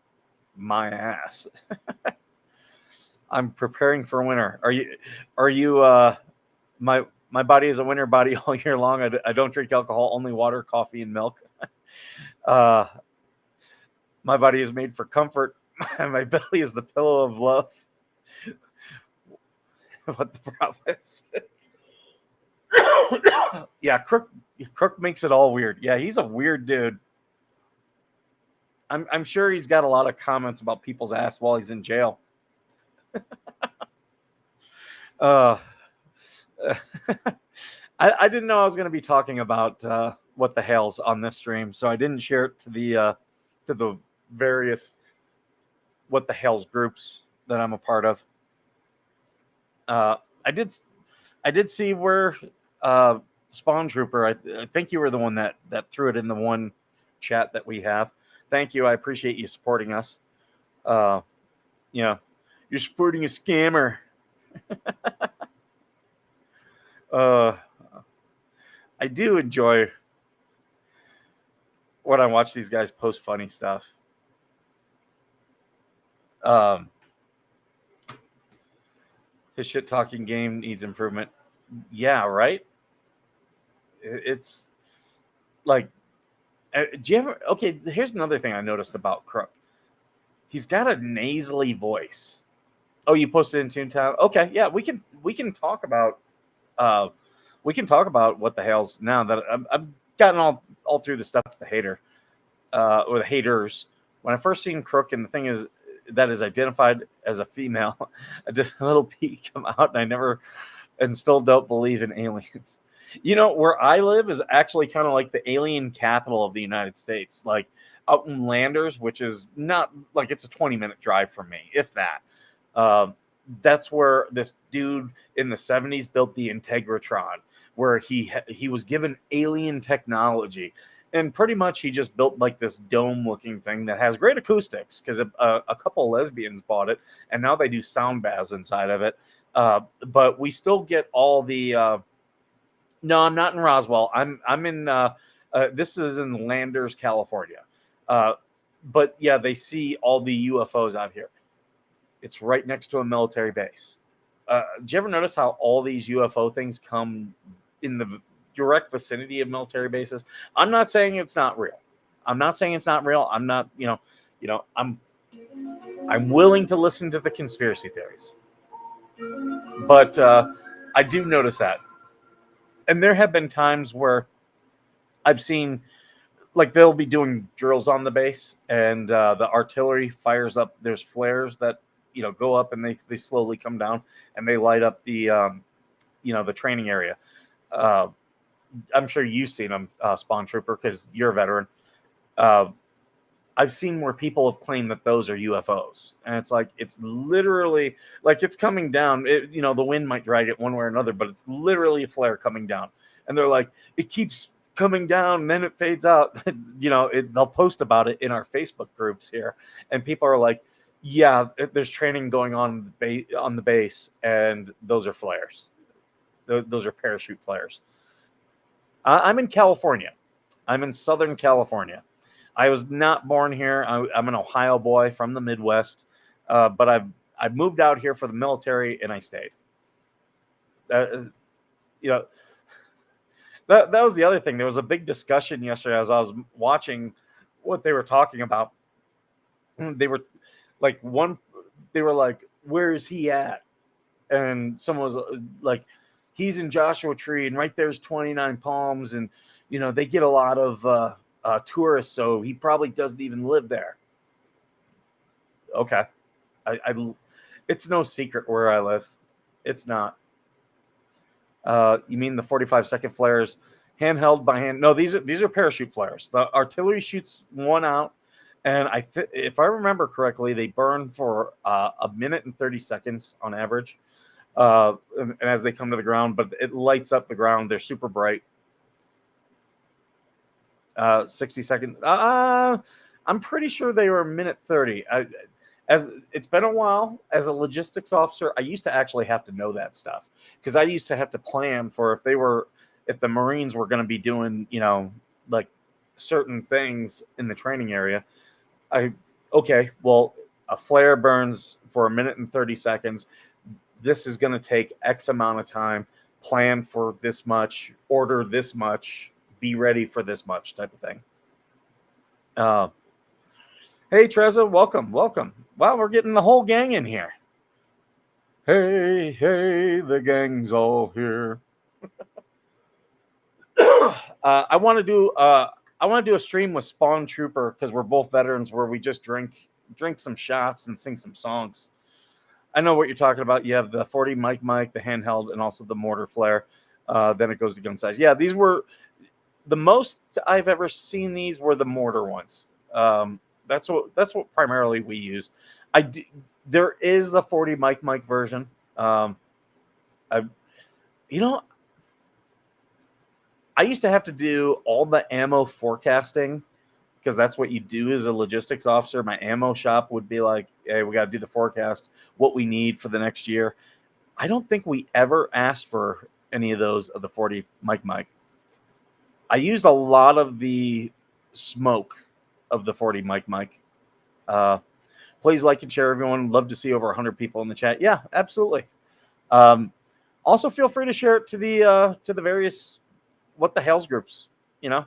Speaker 1: my ass? I'm preparing for winter. Are you my body is a winter body all year long. I don't drink alcohol, only water, coffee, and milk. Uh, my body is made for comfort, and my belly is the pillow of love. What the problem is? Yeah, Crook makes it all weird. Yeah, he's a weird dude. I'm sure he's got a lot of comments about people's ass while he's in jail. Uh, I didn't know I was going to be talking about what the hell's on this stream, so I didn't share it to the various what the hell's groups that I'm a part of. I did see where Spawn Trooper. I think you were the one that threw it in the one chat that we have. Thank you. I appreciate you supporting us. You're supporting a scammer. I do enjoy when I watch these guys post funny stuff. His shit talking game needs improvement. Yeah, right. It's like, do you ever? Okay, here's another thing I noticed about Crook. He's got a nasally voice. Oh, you posted in Toontown? Okay, yeah, we can talk about what the hell's now that I've gotten all through the stuff with the hater or the haters. When I first seen Crook, and the thing is that is identified as a female, I did a little peek come out, and I never and still don't believe in aliens. You know, where I live is actually kind of like the alien capital of the United States, like out in Landers, which is not like it's a 20-minute drive from me, if that. That's where this dude in the 70s built the Integratron, where he was given alien technology. And pretty much he just built like this dome-looking thing that has great acoustics because a couple lesbians bought it, and now they do sound baths inside of it. But we still get all the. No, I'm not in Roswell. I'm in. This is in Landers, California. But yeah, they see all the UFOs out here. It's right next to a military base. Did you ever notice how all these UFO things come in the direct vicinity of military bases? I'm not saying it's not real. I'm not saying it's not real. I'm not. I'm willing to listen to the conspiracy theories. But I do notice that. And there have been times where I've seen, like, they'll be doing drills on the base, and the artillery fires up. There's flares that, go up, and they slowly come down, and they light up the, the training area. I'm sure you've seen them, Spawn Trooper, because you're a veteran. I've seen where people have claimed that those are UFOs, and it's like it's literally like it's coming down. The wind might drag it one way or another, but it's literally a flare coming down, and they're like, it keeps coming down, and then it fades out. They'll post about it in our Facebook groups here, and people are like, "Yeah, there's training going on the base, and those are flares. Those are parachute flares." I'm in California. I'm in Southern California. I was not born here. I'm an Ohio boy from the Midwest, but I've moved out here for the military, and I stayed. That was the other thing. There was a big discussion yesterday as I was watching what they were talking about. They were like, "Where is he at?" And someone was like, "He's in Joshua Tree, and right there's 29 Palms, and they get a lot of tourists, so he probably doesn't even live there." Okay, it's no secret where I live. It's not. You mean the 45-second flares, handheld by hand? No, these are parachute flares. The artillery shoots one out, and if I remember correctly, they burn for a minute and 30 seconds on average. And as they come to the ground, but it lights up the ground. They're super bright. 60 seconds. I'm pretty sure they were a minute 30. As it's been a while, as a logistics officer, I used to actually have to know that stuff because I used to have to plan for if the Marines were going to be doing, like certain things in the training area. Well, a flare burns for a minute and 30 seconds. This is going to take X amount of time. Plan for this much, order this much, be ready for this much type of thing. Uh, hey, Trezza, welcome. Wow, we're getting the whole gang in here. Hey, the gang's all here. I want to do a stream with Spawn Trooper because we're both veterans where we just drink some shots and sing some songs. I know what you're talking about. You have the 40 mic, the handheld, and also the mortar flare. Then it goes to gun size. Yeah, these were the most I've ever seen. These were the mortar ones. That's what primarily we use. There is the 40 mic version. I you know I used to have to do all the ammo forecasting because that's what you do as a logistics officer. My ammo shop would be like, hey, we got to do the forecast, what we need for the next year. I don't think we ever asked for any of those of the 40 mic. I used a lot of the smoke of the 40 mic. Please like and share, everyone. Love to see over 100 people in the chat. Yeah, absolutely. Also, feel free to share it to the various what the hell's groups. You know,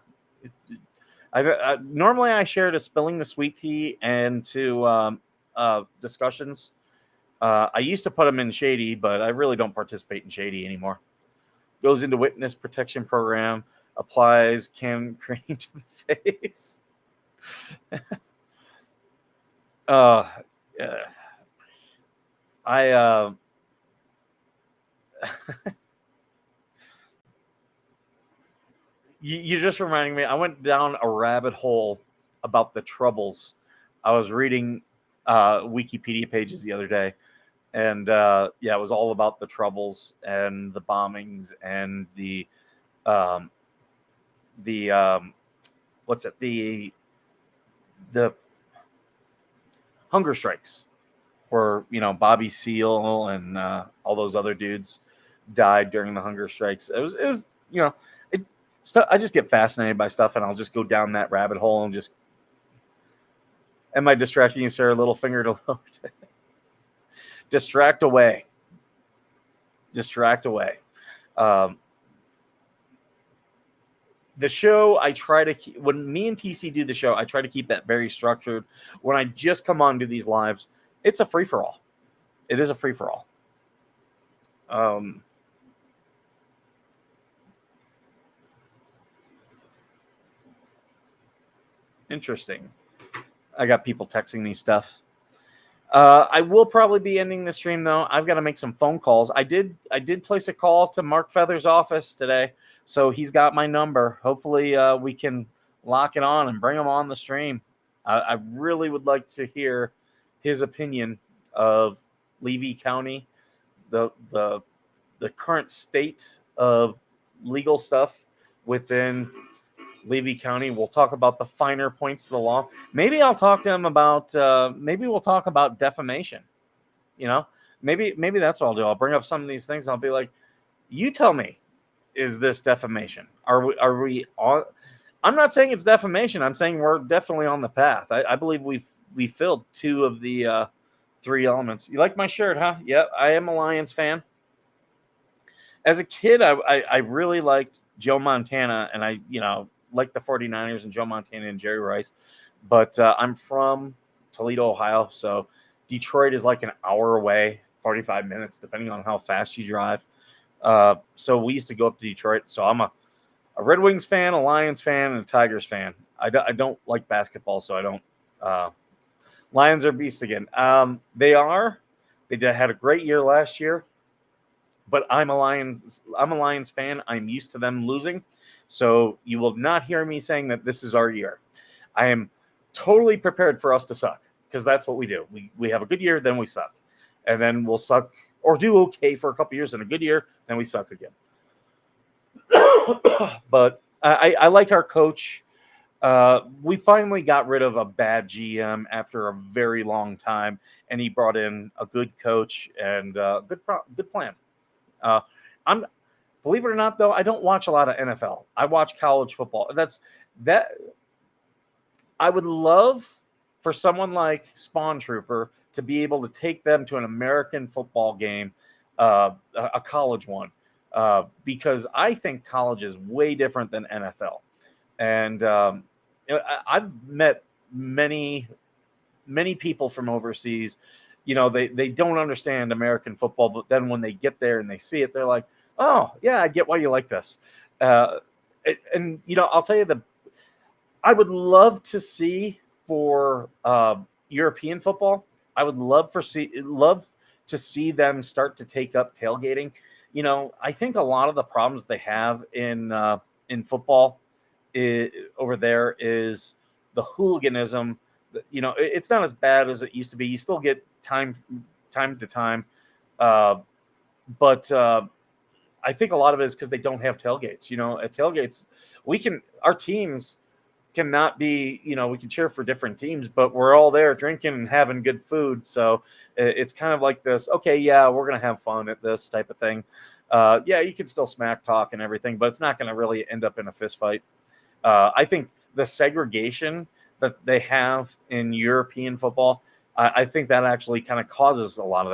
Speaker 1: normally I share to Spilling the Sweet Tea and to discussions. I used to put them in Shady, but I really don't participate in Shady anymore. Goes into witness protection program, applies can cream to the face. Yeah. You're just reminding me. I went down a rabbit hole about the Troubles. I was reading Wikipedia pages the other day, and yeah, it was all about the Troubles and the bombings and the what's it the hunger strikes, where Bobby Seale and all those other dudes died during the hunger strikes. It was I just get fascinated by stuff, and I'll just go down that rabbit hole and just. Am I distracting you, sir? Little finger to load. Distract away. The show, I try to keep, when me and TC do the show, I try to keep that very structured. When I just come on to these lives, it's a free for all. It is a free for all. Interesting. I got people texting me stuff. I will probably be ending the stream though. I've got to make some phone calls. I did place a call to Mark Feather's office today, so he's got my number. Hopefully, we can lock it on and bring him on the stream. I really would like to hear his opinion of Levy County, the current state of legal stuff within Levy County. We'll talk about the finer points of the law. Maybe I'll talk to him about. Maybe we'll talk about defamation. Maybe that's what I'll do. I'll bring up some of these things. And I'll be like, "You tell me, is this defamation? Are we on?" I'm not saying it's defamation. I'm saying we're definitely on the path. I believe we filled two of the 3 elements. You like my shirt, huh? Yep, I am a Lions fan. As a kid, I really liked Joe Montana, and I like the 49ers and Joe Montana and Jerry Rice. But I'm from Toledo, Ohio, so Detroit is like an hour away, 45 minutes, depending on how fast you drive. So we used to go up to Detroit. So I'm a Red Wings fan, a Lions fan, and a Tigers fan. I don't like basketball, so I don't. Lions are beast again. They are. They had a great year last year. But I'm a Lions fan. I'm used to them losing. So you will not hear me saying that this is our year. I am totally prepared for us to suck because that's what we do. We have a good year, then we suck. And then we'll suck or do okay for a couple years in a good year, then we suck again. But I like our coach. We finally got rid of a bad GM after a very long time, and he brought in a good coach and good plan. Believe it or not, though, I don't watch a lot of NFL. I watch college football. I would love for someone like Spawn Trooper to be able to take them to an American football game, a college one, because I think college is way different than NFL. And I've met many people from overseas. They don't understand American football, but then when they get there and they see it, they're like, oh yeah, I get why you like this. uh, and I'll tell you, I would love to see for European football. I would love to see them start to take up tailgating. I think a lot of the problems they have in football over there is the hooliganism. It's not as bad as it used to be. You still get time to time, uh, but I think a lot of it is because they don't have tailgates. At tailgates, our teams cannot be, we can cheer for different teams, but we're all there drinking and having good food. So it's kind of like this, okay, yeah, we're going to have fun at this type of thing. Yeah, you can still smack talk and everything, but it's not going to really end up in a fist fight. I think the segregation that they have in European football, I think that actually kind of causes a lot of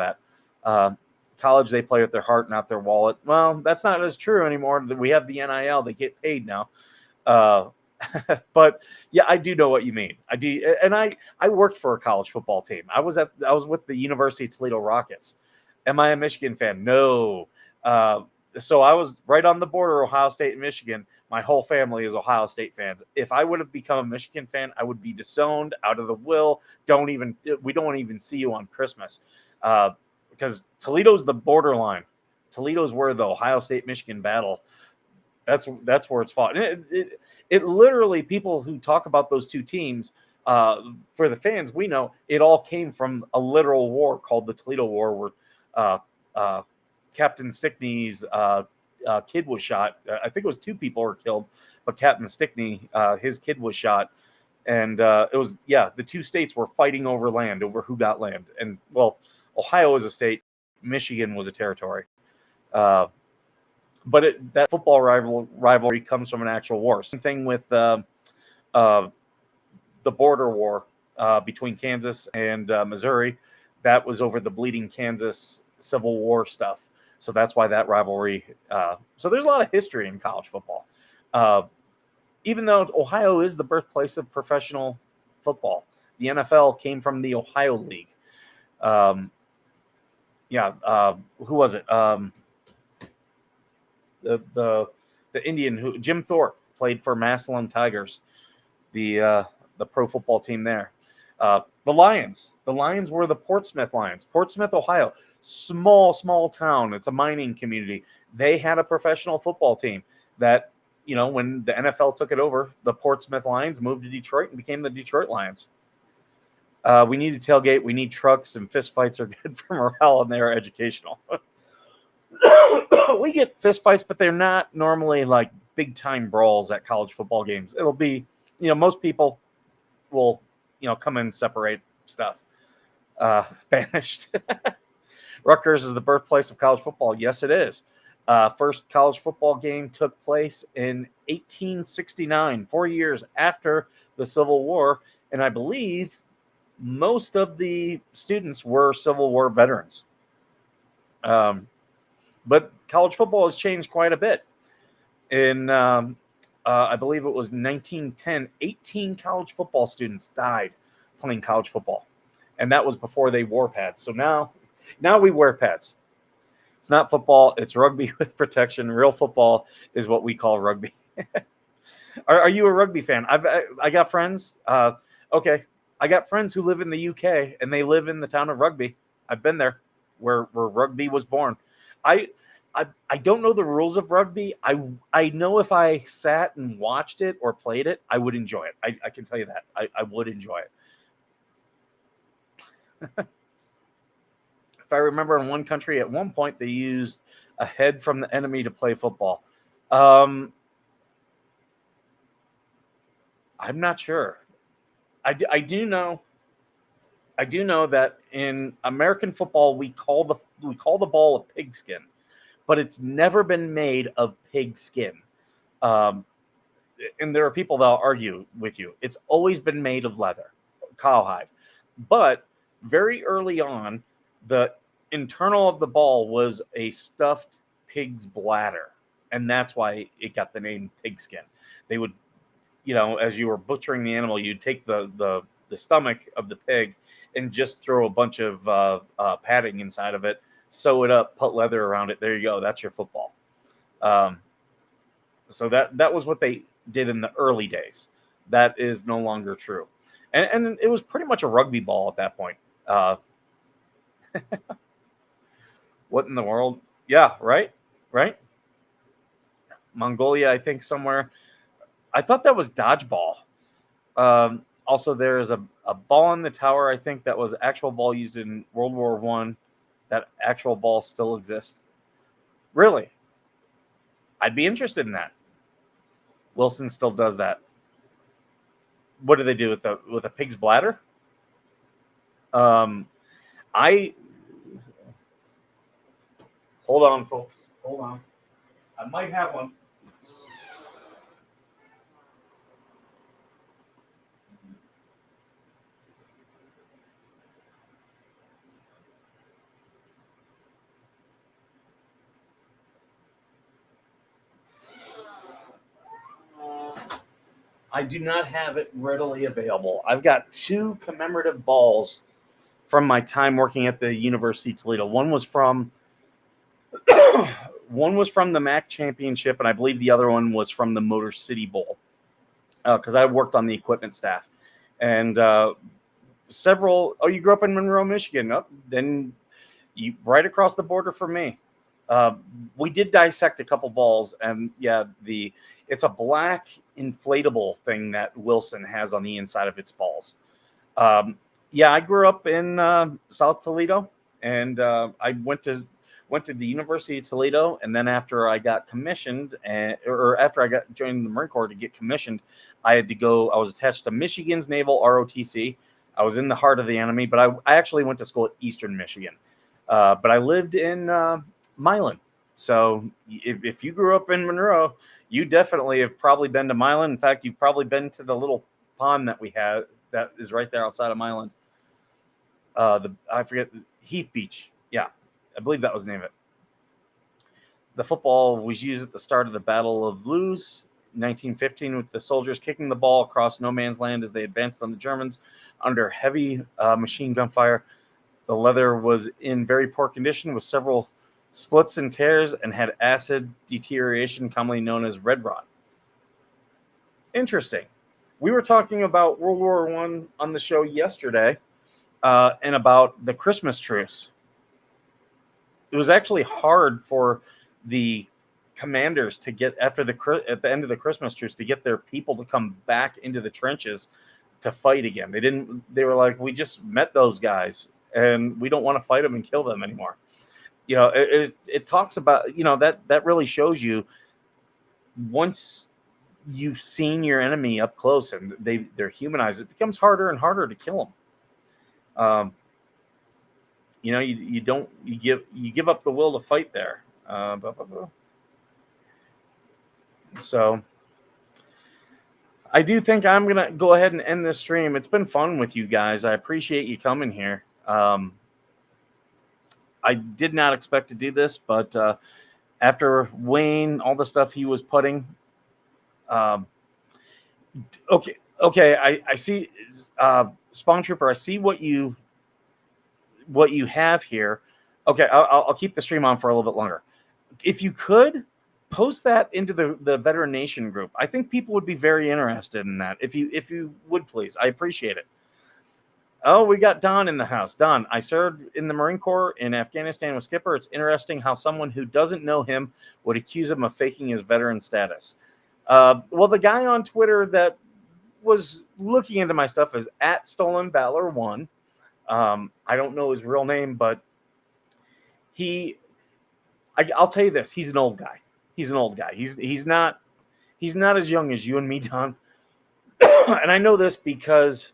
Speaker 1: that. College, they play with their heart, not their wallet. Well, that's not as true anymore. We have the NIL; they get paid now. Uh, but yeah, I do know what you mean. I do, and I worked for a college football team. I was with the University of Toledo Rockets. Am I a Michigan fan? No. So I was right on the border, Ohio State and Michigan. My whole family is Ohio State fans. If I would have become a Michigan fan, I would be disowned, out of the will. We don't even see you on Christmas, because Toledo's the borderline. Toledo's where the Ohio State Michigan battle. That's where it's fought. And it literally, people who talk about those two teams, for the fans, we know it all came from a literal war called the Toledo War, where uh, uh, Captain Stickney's kid was shot. I think it was two people were killed, but Captain Stickney, his kid was shot. And it was, yeah, the two states were fighting over land, over who got land. And well, Ohio was a state, Michigan was a territory. Uh, but that football rivalry comes from an actual war. Same thing with uh, the border war between Kansas and Missouri. That was over the Bleeding Kansas Civil War stuff. So that's why that rivalry. So there's a lot of history in college football. Uh, Even though Ohio is the birthplace of professional football, the NFL came from the Ohio League. Um, yeah, who was it? The Indian who Jim Thorpe played for Massillon Tigers, the pro football team there. The Lions were the Portsmouth Lions, Portsmouth, Ohio, small town. It's a mining community. They had a professional football team that, when the NFL took it over, the Portsmouth Lions moved to Detroit and became the Detroit Lions. We need a tailgate. We need trucks, and fist fights are good for morale, and they are educational. We get fist fights, but they're not normally like big time brawls at college football games. It'll be, most people will, come in and separate stuff. Banished. Rutgers is the birthplace of college football. Yes, it is. First college football game took place in 1869, 4 years after the Civil War. And I believe most of the students were Civil War veterans. But college football has changed quite a bit. In, I believe it was 1910, 18 college football students died playing college football. And that was before they wore pads. So now we wear pads. It's not football. It's rugby with protection. Real football is what we call rugby. Are you a rugby fan? I got friends. Okay. I got friends who live in the UK, and they live in the town of Rugby. I've been there, where rugby was born. I don't know the rules of rugby. I know if I sat and watched it or played it, I would enjoy it. I can tell you that. I would enjoy it. If I remember, in one country at one point, they used a head from the enemy to play football. I'm not sure. I do know that in American football we call the ball a pigskin, but it's never been made of pig skin. Um, and there are people that'll argue with you. It's always been made of leather, cowhide. But very early on, the internal of the ball was a stuffed pig's bladder, and that's why it got the name pigskin. They would as you were butchering the animal, you'd take the stomach of the pig and just throw a bunch of padding inside of it, sew it up, put leather around it. There you go. That's your football. So that was what they did in the early days. That is no longer true, and it was pretty much a rugby ball at that point. What in the world? Yeah, right. Mongolia, I think somewhere. I thought that was dodgeball. Also, there is a ball in the tower. I think that was actual ball used in World War One. That actual ball still exists. Really, I'd be interested in that. Wilson still does that. What do they do with a pig's bladder? I hold on, folks. Hold on. I might have one. I do not have it readily available. I've got two commemorative balls from my time working at the University of Toledo. One was from the MAC championship, and I believe the other one was from the Motor City Bowl, because I worked on the equipment staff. And several. Oh, you grew up in Monroe, Michigan. Oh, then you right across the border from me. We did dissect a couple balls, and yeah, it's a black inflatable thing that Wilson has on the inside of its balls. Yeah, I grew up in South Toledo, and I went to the University of Toledo, and then after I got commissioned, or after I got joined the Marine Corps to get commissioned, I had to go. I was attached to Michigan's Naval ROTC. I was in the heart of the enemy, but I actually went to school at Eastern Michigan. But I lived in Milan. So if you grew up in Monroe, you definitely have probably been to Milan. In fact, you've probably been to the little pond that we have that is right there outside of Milan. I forget, Heath Beach. Yeah, I believe that was the name of it. The football was used at the start of the Battle of Loos, 1915, with the soldiers kicking the ball across no man's land as they advanced on the Germans under heavy machine gun fire. The leather was in very poor condition with several splits and tears and had acid deterioration, commonly known as red rot. Interesting. We were talking about World War I on the show yesterday, and about the Christmas truce. It was actually hard for the commanders to get at the end of the Christmas truce to get their people to come back into the trenches to fight again. They were like, we just met those guys and we don't want to fight them and kill them anymore. It talks about, that really shows you, once you've seen your enemy up close and they're humanized, it becomes harder and harder to kill them. You give up the will to fight there. So I do think I'm gonna go ahead and end this stream. It's been fun with you guys. I appreciate you coming here. I did not expect to do this, but after Wayne, all the stuff he was putting, okay, I see, Spawn Trooper. I see what you have here. Okay, I'll keep the stream on for a little bit longer. If you could post that into the Veteran Nation group, I think people would be very interested in that. If you would, please, I appreciate it. Oh, we got Don in the house. Don, I served in the Marine Corps in Afghanistan with Skipper. It's interesting how someone who doesn't know him would accuse him of faking his veteran status. Well, the guy on Twitter that was looking into my stuff is @StolenValor1. I don't know his real name, but I'll tell you this: he's an old guy. He's not as young as you and me, Don. And I know this because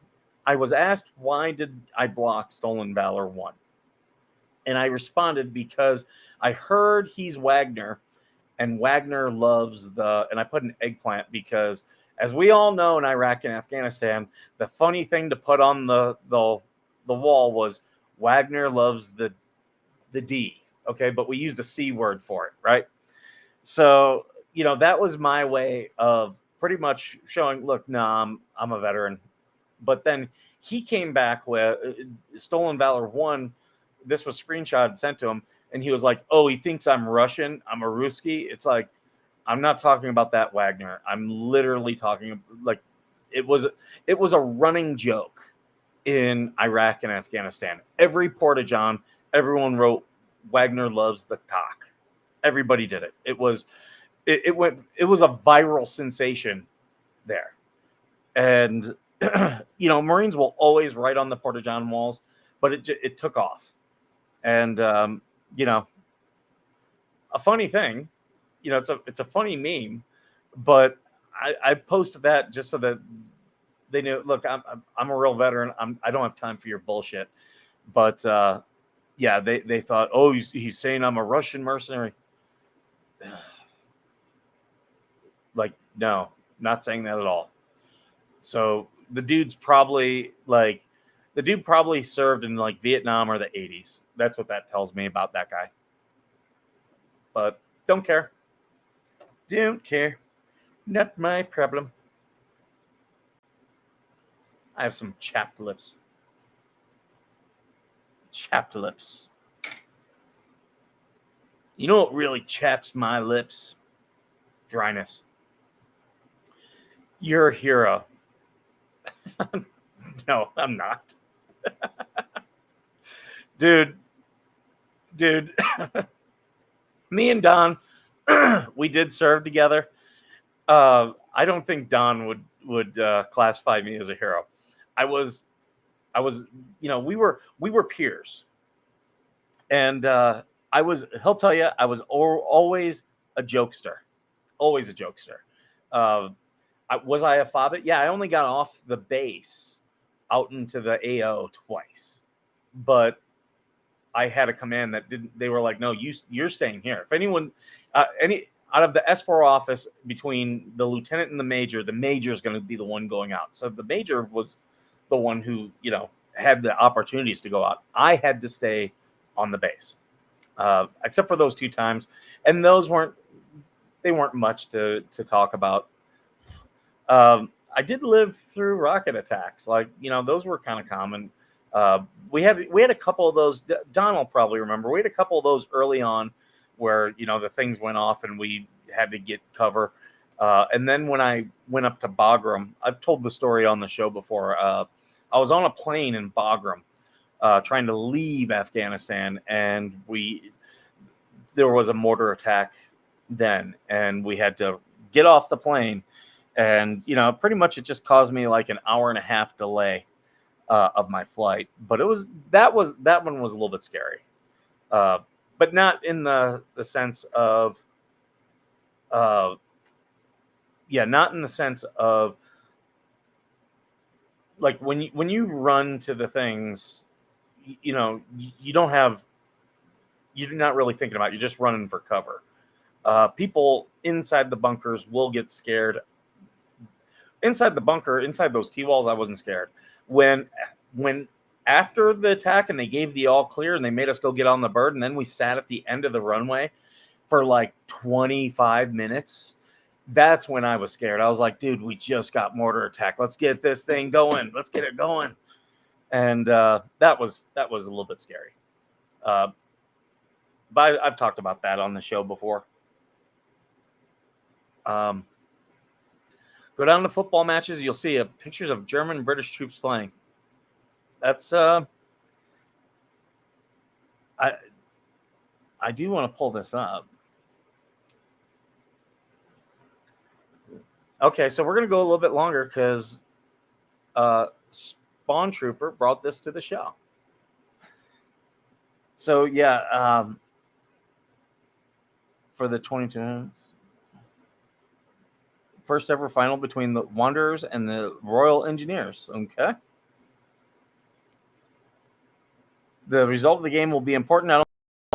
Speaker 1: I was asked, why did I block Stolen Valor 1? And I responded because I heard he's Wagner, and Wagner loves and I put an eggplant because, as we all know in Iraq and Afghanistan, the funny thing to put on the wall was Wagner loves the D. Okay, but we used a C word for it, right? So, that was my way of pretty much showing, look, no, I'm a veteran. But then he came back with Stolen Valor 1. This was screenshot sent to him, and he was like, oh, he thinks I'm Russian. I'm a Ruski. It's like, I'm not talking about that, Wagner. I'm literally talking like it was a running joke in Iraq and Afghanistan. Every porta-john, everyone wrote Wagner loves the cock. Everybody did it. It was a viral sensation there. And Marines will always write on the porta-john walls, but it took off. And a funny thing, it's a funny meme, but I posted that just so that they knew, look, I'm a real veteran. I don't have time for your bullshit. But they thought, oh, he's saying I'm a Russian mercenary. Like, no, not saying that at all. So the dude probably served in like Vietnam or the 80s. That's what that tells me about that guy. But don't care. Don't care. Not my problem. I have some chapped lips. Chapped lips. You know what really chaps my lips? Dryness. You're a hero. No, I'm not. Dude. Me and Don, we did serve together. I don't think Don would classify me as a hero. I was, we were peers, and he'll tell you, I was always a jokester, always a jokester. Was I a fobbit? Yeah, I only got off the base out into the AO twice, but I had a command that didn't. They were like, no, you're staying here. If anyone, out of the S4 office between the lieutenant and the major is going to be the one going out. So the major was the one who, had the opportunities to go out. I had to stay on the base, except for those 2 times. And those weren't much to talk about. I did live through rocket attacks. Like, those were kind of common. We had a couple of those. Don will probably remember. We had a couple of those early on where, the things went off and we had to get cover. And then when I went up to Bagram, I've told the story on the show before. I was on a plane in Bagram trying to leave Afghanistan, and there was a mortar attack then, and we had to get off the plane. And, pretty much it just caused me like an hour and a half delay of my flight. But that one was a little bit scary. But not in the sense of, not in the sense of, like when you run to the things, you're not really thinking about it. You're just running for cover. People inside the bunkers will get scared. Inside the bunker, inside those T-walls, I wasn't scared. When after the attack and they gave the all clear and they made us go get on the bird, and then we sat at the end of the runway for like 25 minutes, that's when I was scared. I was like, dude, we just got mortar attack. Let's get this thing going. Let's get it going. And that was a little bit scary. But I've talked about that on the show before. Go down to football matches. You'll see pictures of German and British troops playing. That's I do want to pull this up. Okay, so we're going to go a little bit longer because Spawn Trooper brought this to the show. So, for the 22 first ever final between the Wanderers and the Royal Engineers. Okay. The result of the game will be important not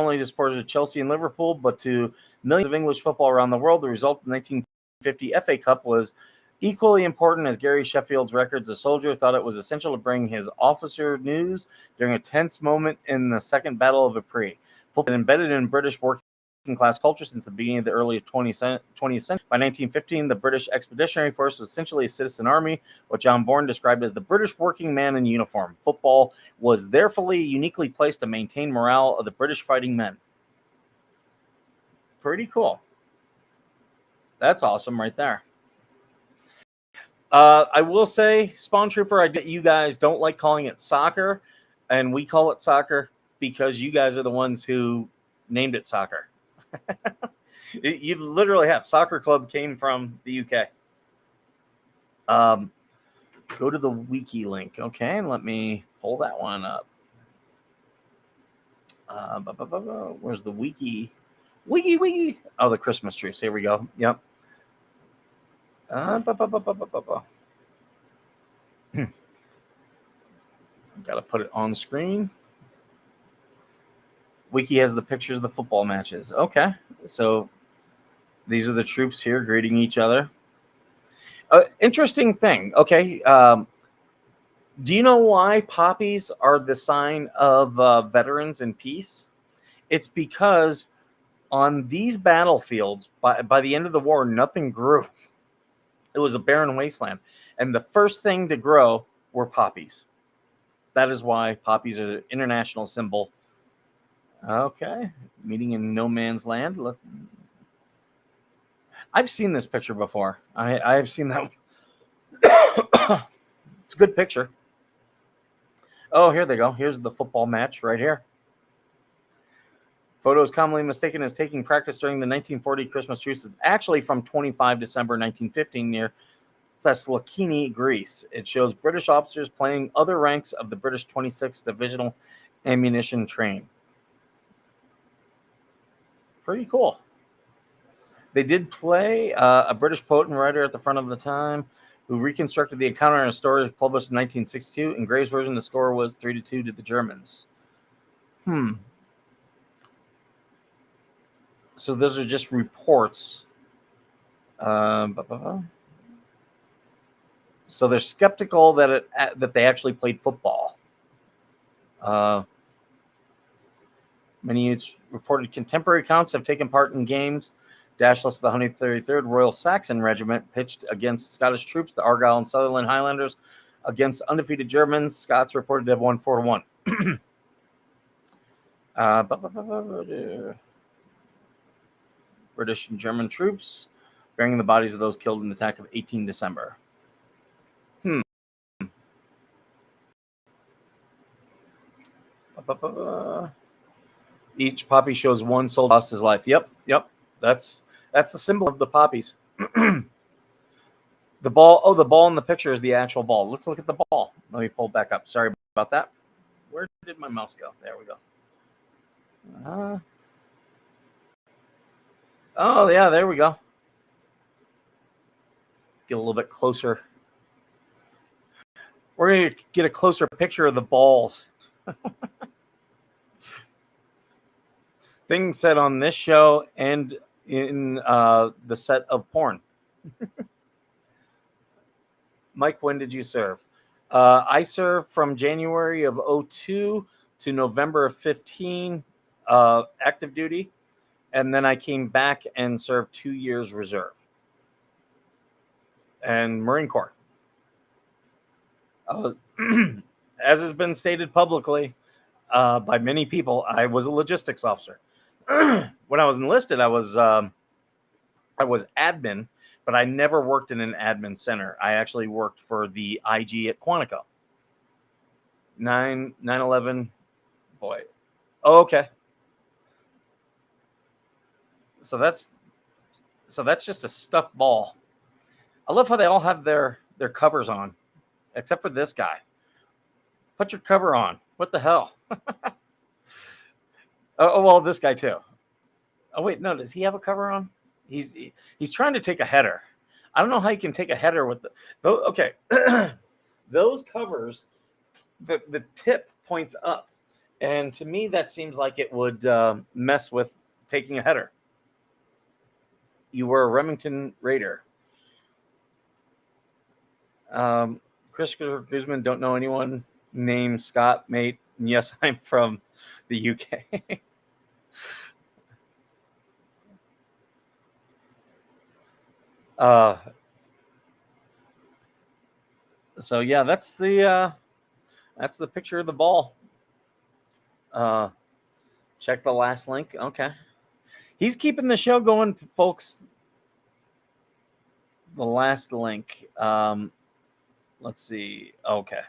Speaker 1: only to supporters of Chelsea and Liverpool, but to millions of English football around the world. The result of the 1950 FA Cup was equally important as Gary Sheffield's records. A soldier thought it was essential to bring his officer news during a tense moment in the Second Battle of Ypres. Football embedded in British working class culture since the beginning of the early 20th century. By 1915, the British Expeditionary Force was essentially a citizen army, what John Bourne described as the British working man in uniform. Football was therefore uniquely placed to maintain morale of the British fighting men. Pretty cool. That's awesome right there. I will say, Spawn Trooper, I get you guys don't like calling it soccer, and we call it soccer because you guys are the ones who named it soccer. You literally have. Soccer club came from the UK. Go to the wiki link. Okay, and let me pull that one up. Where's the wiki? Wiki. Oh, the Christmas trees. Here we go. Yep. Got to put it on screen. Wiki has the pictures of the football matches. Okay, so these are the troops here greeting each other. Interesting thing. Okay, do you know why poppies are the sign of veterans in peace? It's because on these battlefields, by the end of the war, nothing grew. It was a barren wasteland. And the first thing to grow were poppies. That is why poppies are an international symbol. Okay, meeting in no man's land. I've seen this picture before. I have seen that. It's a good picture. Oh, here they go. Here's the football match right here. Photo is commonly mistaken as taking practice during the 1940 Christmas truce. It's actually from 25 December 1915 near Thessaloniki, Greece. It shows British officers playing other ranks of the British 26th Divisional Ammunition Train. Pretty cool. They did play a British poet and writer at the front of the time who reconstructed the encounter in a story published in 1962. In Gray's version, the score was 3-2 to the Germans. So those are just reports. So they're skeptical that they actually played football. Many reported contemporary accounts have taken part in games. Dashless, the 133rd Royal Saxon Regiment, pitched against Scottish troops, the Argyll and Sutherland Highlanders, against undefeated Germans. Scots reported to have won 4-1. British and German troops bearing the bodies of those killed in the attack of 18 December. Each poppy shows one soldier lost his life. Yep. That's the symbol of the poppies. The ball in the picture is the actual ball. Let's look at the ball. Let me pull it back up. Sorry about that. Where did my mouse go? There we go. Oh, yeah, there we go. Get a little bit closer. We're going to get a closer picture of the balls. Things said on this show and in the set of porn. Mike, when did you serve? I served from January of 2002 to November of 2015, active duty. And then I came back and served 2 years reserve. And Marine Corps. As has been stated publicly by many people, I was a logistics officer. When I was enlisted, I was admin, but I never worked in an admin center. I actually worked for the IG at Quantico. 9/11, boy. Oh, okay. So that's just a stuffed ball. I love how they all have their covers on, except for this guy. Put your cover on. What the hell? Oh, well, this guy too. Oh, wait, no, does he have a cover on? He's trying to take a header. I don't know how you can take a header with okay. Those covers, the tip points up. And to me, that seems like it would mess with taking a header. You were a Remington Raider. Christopher Guzman, don't know anyone named Scott, mate. And yes, I'm from the UK. So yeah, that's the picture of the ball. Check the last link. Okay, he's keeping the show going, folks. The last link. Let's see. Okay.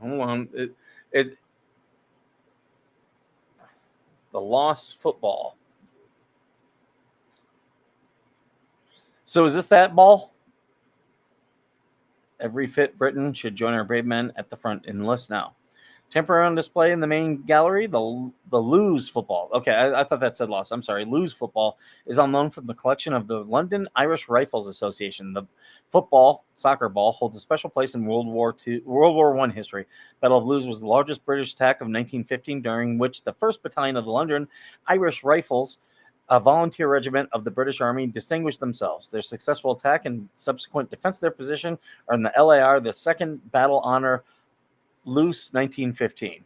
Speaker 1: Hold on. The lost football. So is this that ball? Every fit Briton should join our brave men at the front. Enlist now. Temporary on display in the main gallery, the Lose football. Okay, I thought that said lost. I'm sorry. Lose football is on loan from the collection of the London Irish Rifles Association. The football, soccer ball, holds a special place in World War I history. Battle of Lose was the largest British attack of 1915, during which the 1st Battalion of the London Irish Rifles, a volunteer regiment of the British Army, distinguished themselves. Their successful attack and subsequent defense of their position are in the LAR, the Second Battle Honor Loose 1915.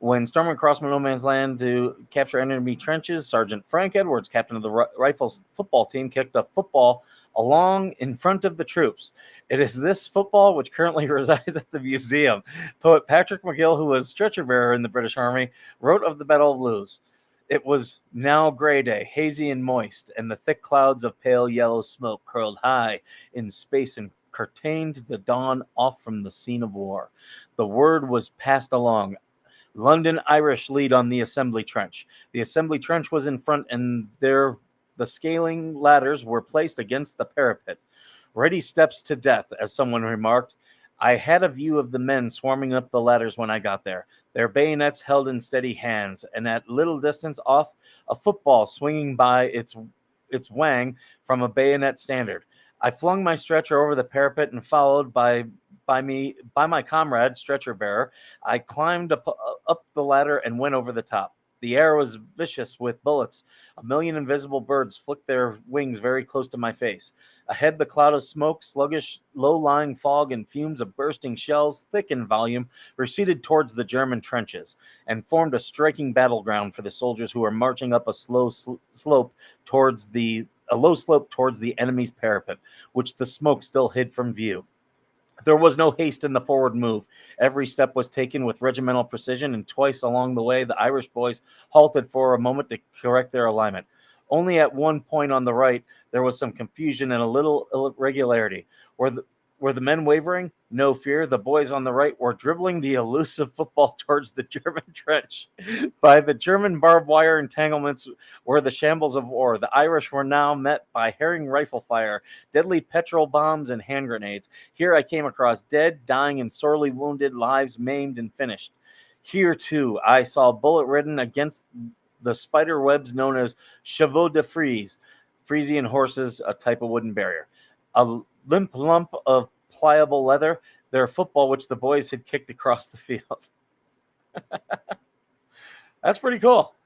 Speaker 1: When storming across no man's land to capture enemy trenches, Sergeant Frank Edwards, captain of the Rifles football team, kicked a football along in front of the troops. It is this football which currently resides at the museum. Poet Patrick McGill, who was stretcher bearer in the British Army, wrote of the Battle of Lewes. It was now gray day, hazy and moist, and the thick clouds of pale yellow smoke curled high in space and curtained the dawn off from the scene of war. The word was passed along. London Irish lead on the assembly trench. The assembly trench was in front, and there the scaling ladders were placed against the parapet. Ready steps to death, as someone remarked. I had a view of the men swarming up the ladders when I got there, their bayonets held in steady hands, and at little distance off, a football swinging by its wang from a bayonet standard. I flung my stretcher over the parapet and followed by my comrade, stretcher bearer. I climbed up the ladder and went over the top. The air was vicious with bullets. A million invisible birds flicked their wings very close to my face. Ahead, the cloud of smoke, sluggish, low-lying fog, and fumes of bursting shells, thick in volume, receded towards the German trenches and formed a striking battleground for the soldiers who were marching up a slope towards the enemy's parapet, which the smoke still hid from view. There was no haste in the forward move. Every step was taken with regimental precision, and twice along the way the Irish boys halted for a moment to correct their alignment. Only at one point on the right there was some confusion and a little irregularity. Were the men wavering? No fear. The boys on the right were dribbling the elusive football towards the German trench. By the German barbed wire entanglements were the shambles of war. The Irish were now met by herring rifle fire, deadly petrol bombs, and hand grenades. Here I came across dead, dying, and sorely wounded, lives maimed and finished. Here, too, I saw bullet-ridden against the spider webs known as chevaux de frise, Frisian horses, a type of wooden barrier. A limp lump of pliable leather, their football which the boys had kicked across the field. That's pretty cool.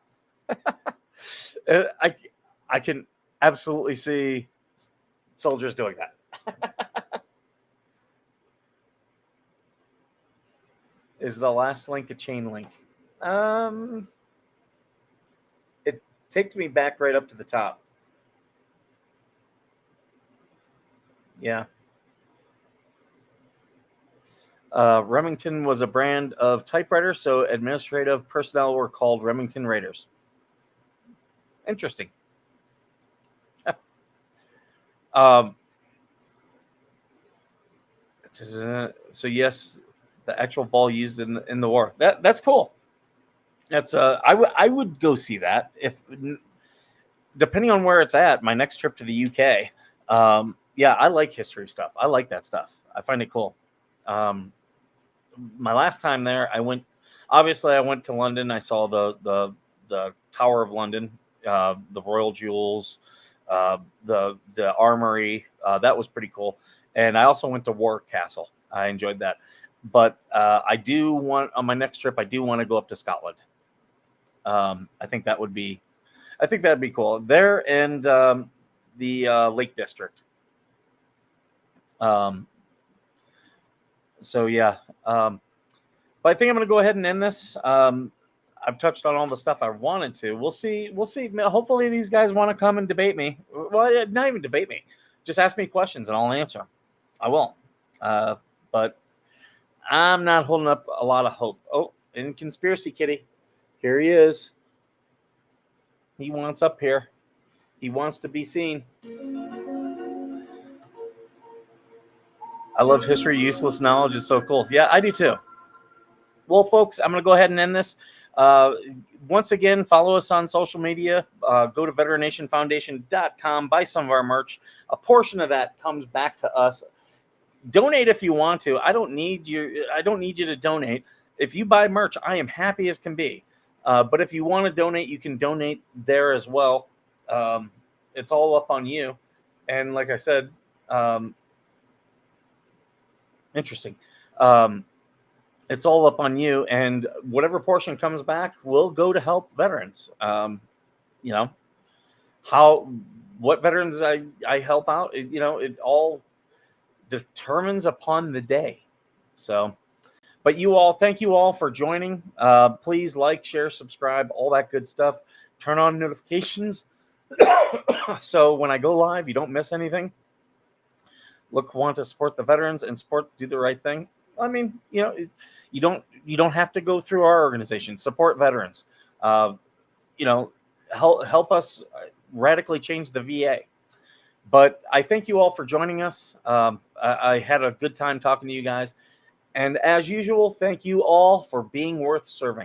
Speaker 1: I can absolutely see soldiers doing that. Is the last link a chain link? It takes me back right up to the top. Yeah. Remington was a brand of typewriter, so administrative personnel were called Remington Raiders. Interesting. um, so yes, the actual ball used in the war. That's cool. That's I would go see that if depending on where it's at. My next trip to the UK. Yeah, I like history stuff. I like that stuff. I find it cool. My last time there, I went. Obviously, I went to London. I saw the Tower of London, the Royal Jewels, the Armory. That was pretty cool. And I also went to Warwick Castle. I enjoyed that. But I do want on my next trip. I do want to go up to Scotland. I think that would be. I think that'd be cool there, and the Lake District. Um, so yeah. But I think I'm going to go ahead and end this. I've touched on all the stuff I wanted to. We'll see. Hopefully these guys want to come and debate me. Well, not even debate me. Just ask me questions and I'll answer them. I will. But I'm not holding up a lot of hope. Oh, and Conspiracy Kitty. Here he is. He wants up here. He wants to be seen. I love history. Useless knowledge is so cool. Yeah, I do too. Well, folks, I'm going to go ahead and end this. Once again, follow us on social media. Go to veterannationfoundation.com, buy some of our merch. A portion of that comes back to us. Donate if you want to. I don't need you to donate. If you buy merch, I am happy as can be. But if you want to donate, you can donate there as well. It's all up on you. And like I said, interesting. It's all up on you, and whatever portion comes back will go to help veterans. What veterans I help out, it all determines upon the day. So, but thank you all for joining. Please like, share, subscribe, all that good stuff. Turn on notifications so when I go live, you don't miss anything. Want to support the veterans and do the right thing. I mean, you don't have to go through our organization. Support veterans. Help us radically change the VA. But I thank you all for joining us. I had a good time talking to you guys. And as usual, thank you all for being worth serving.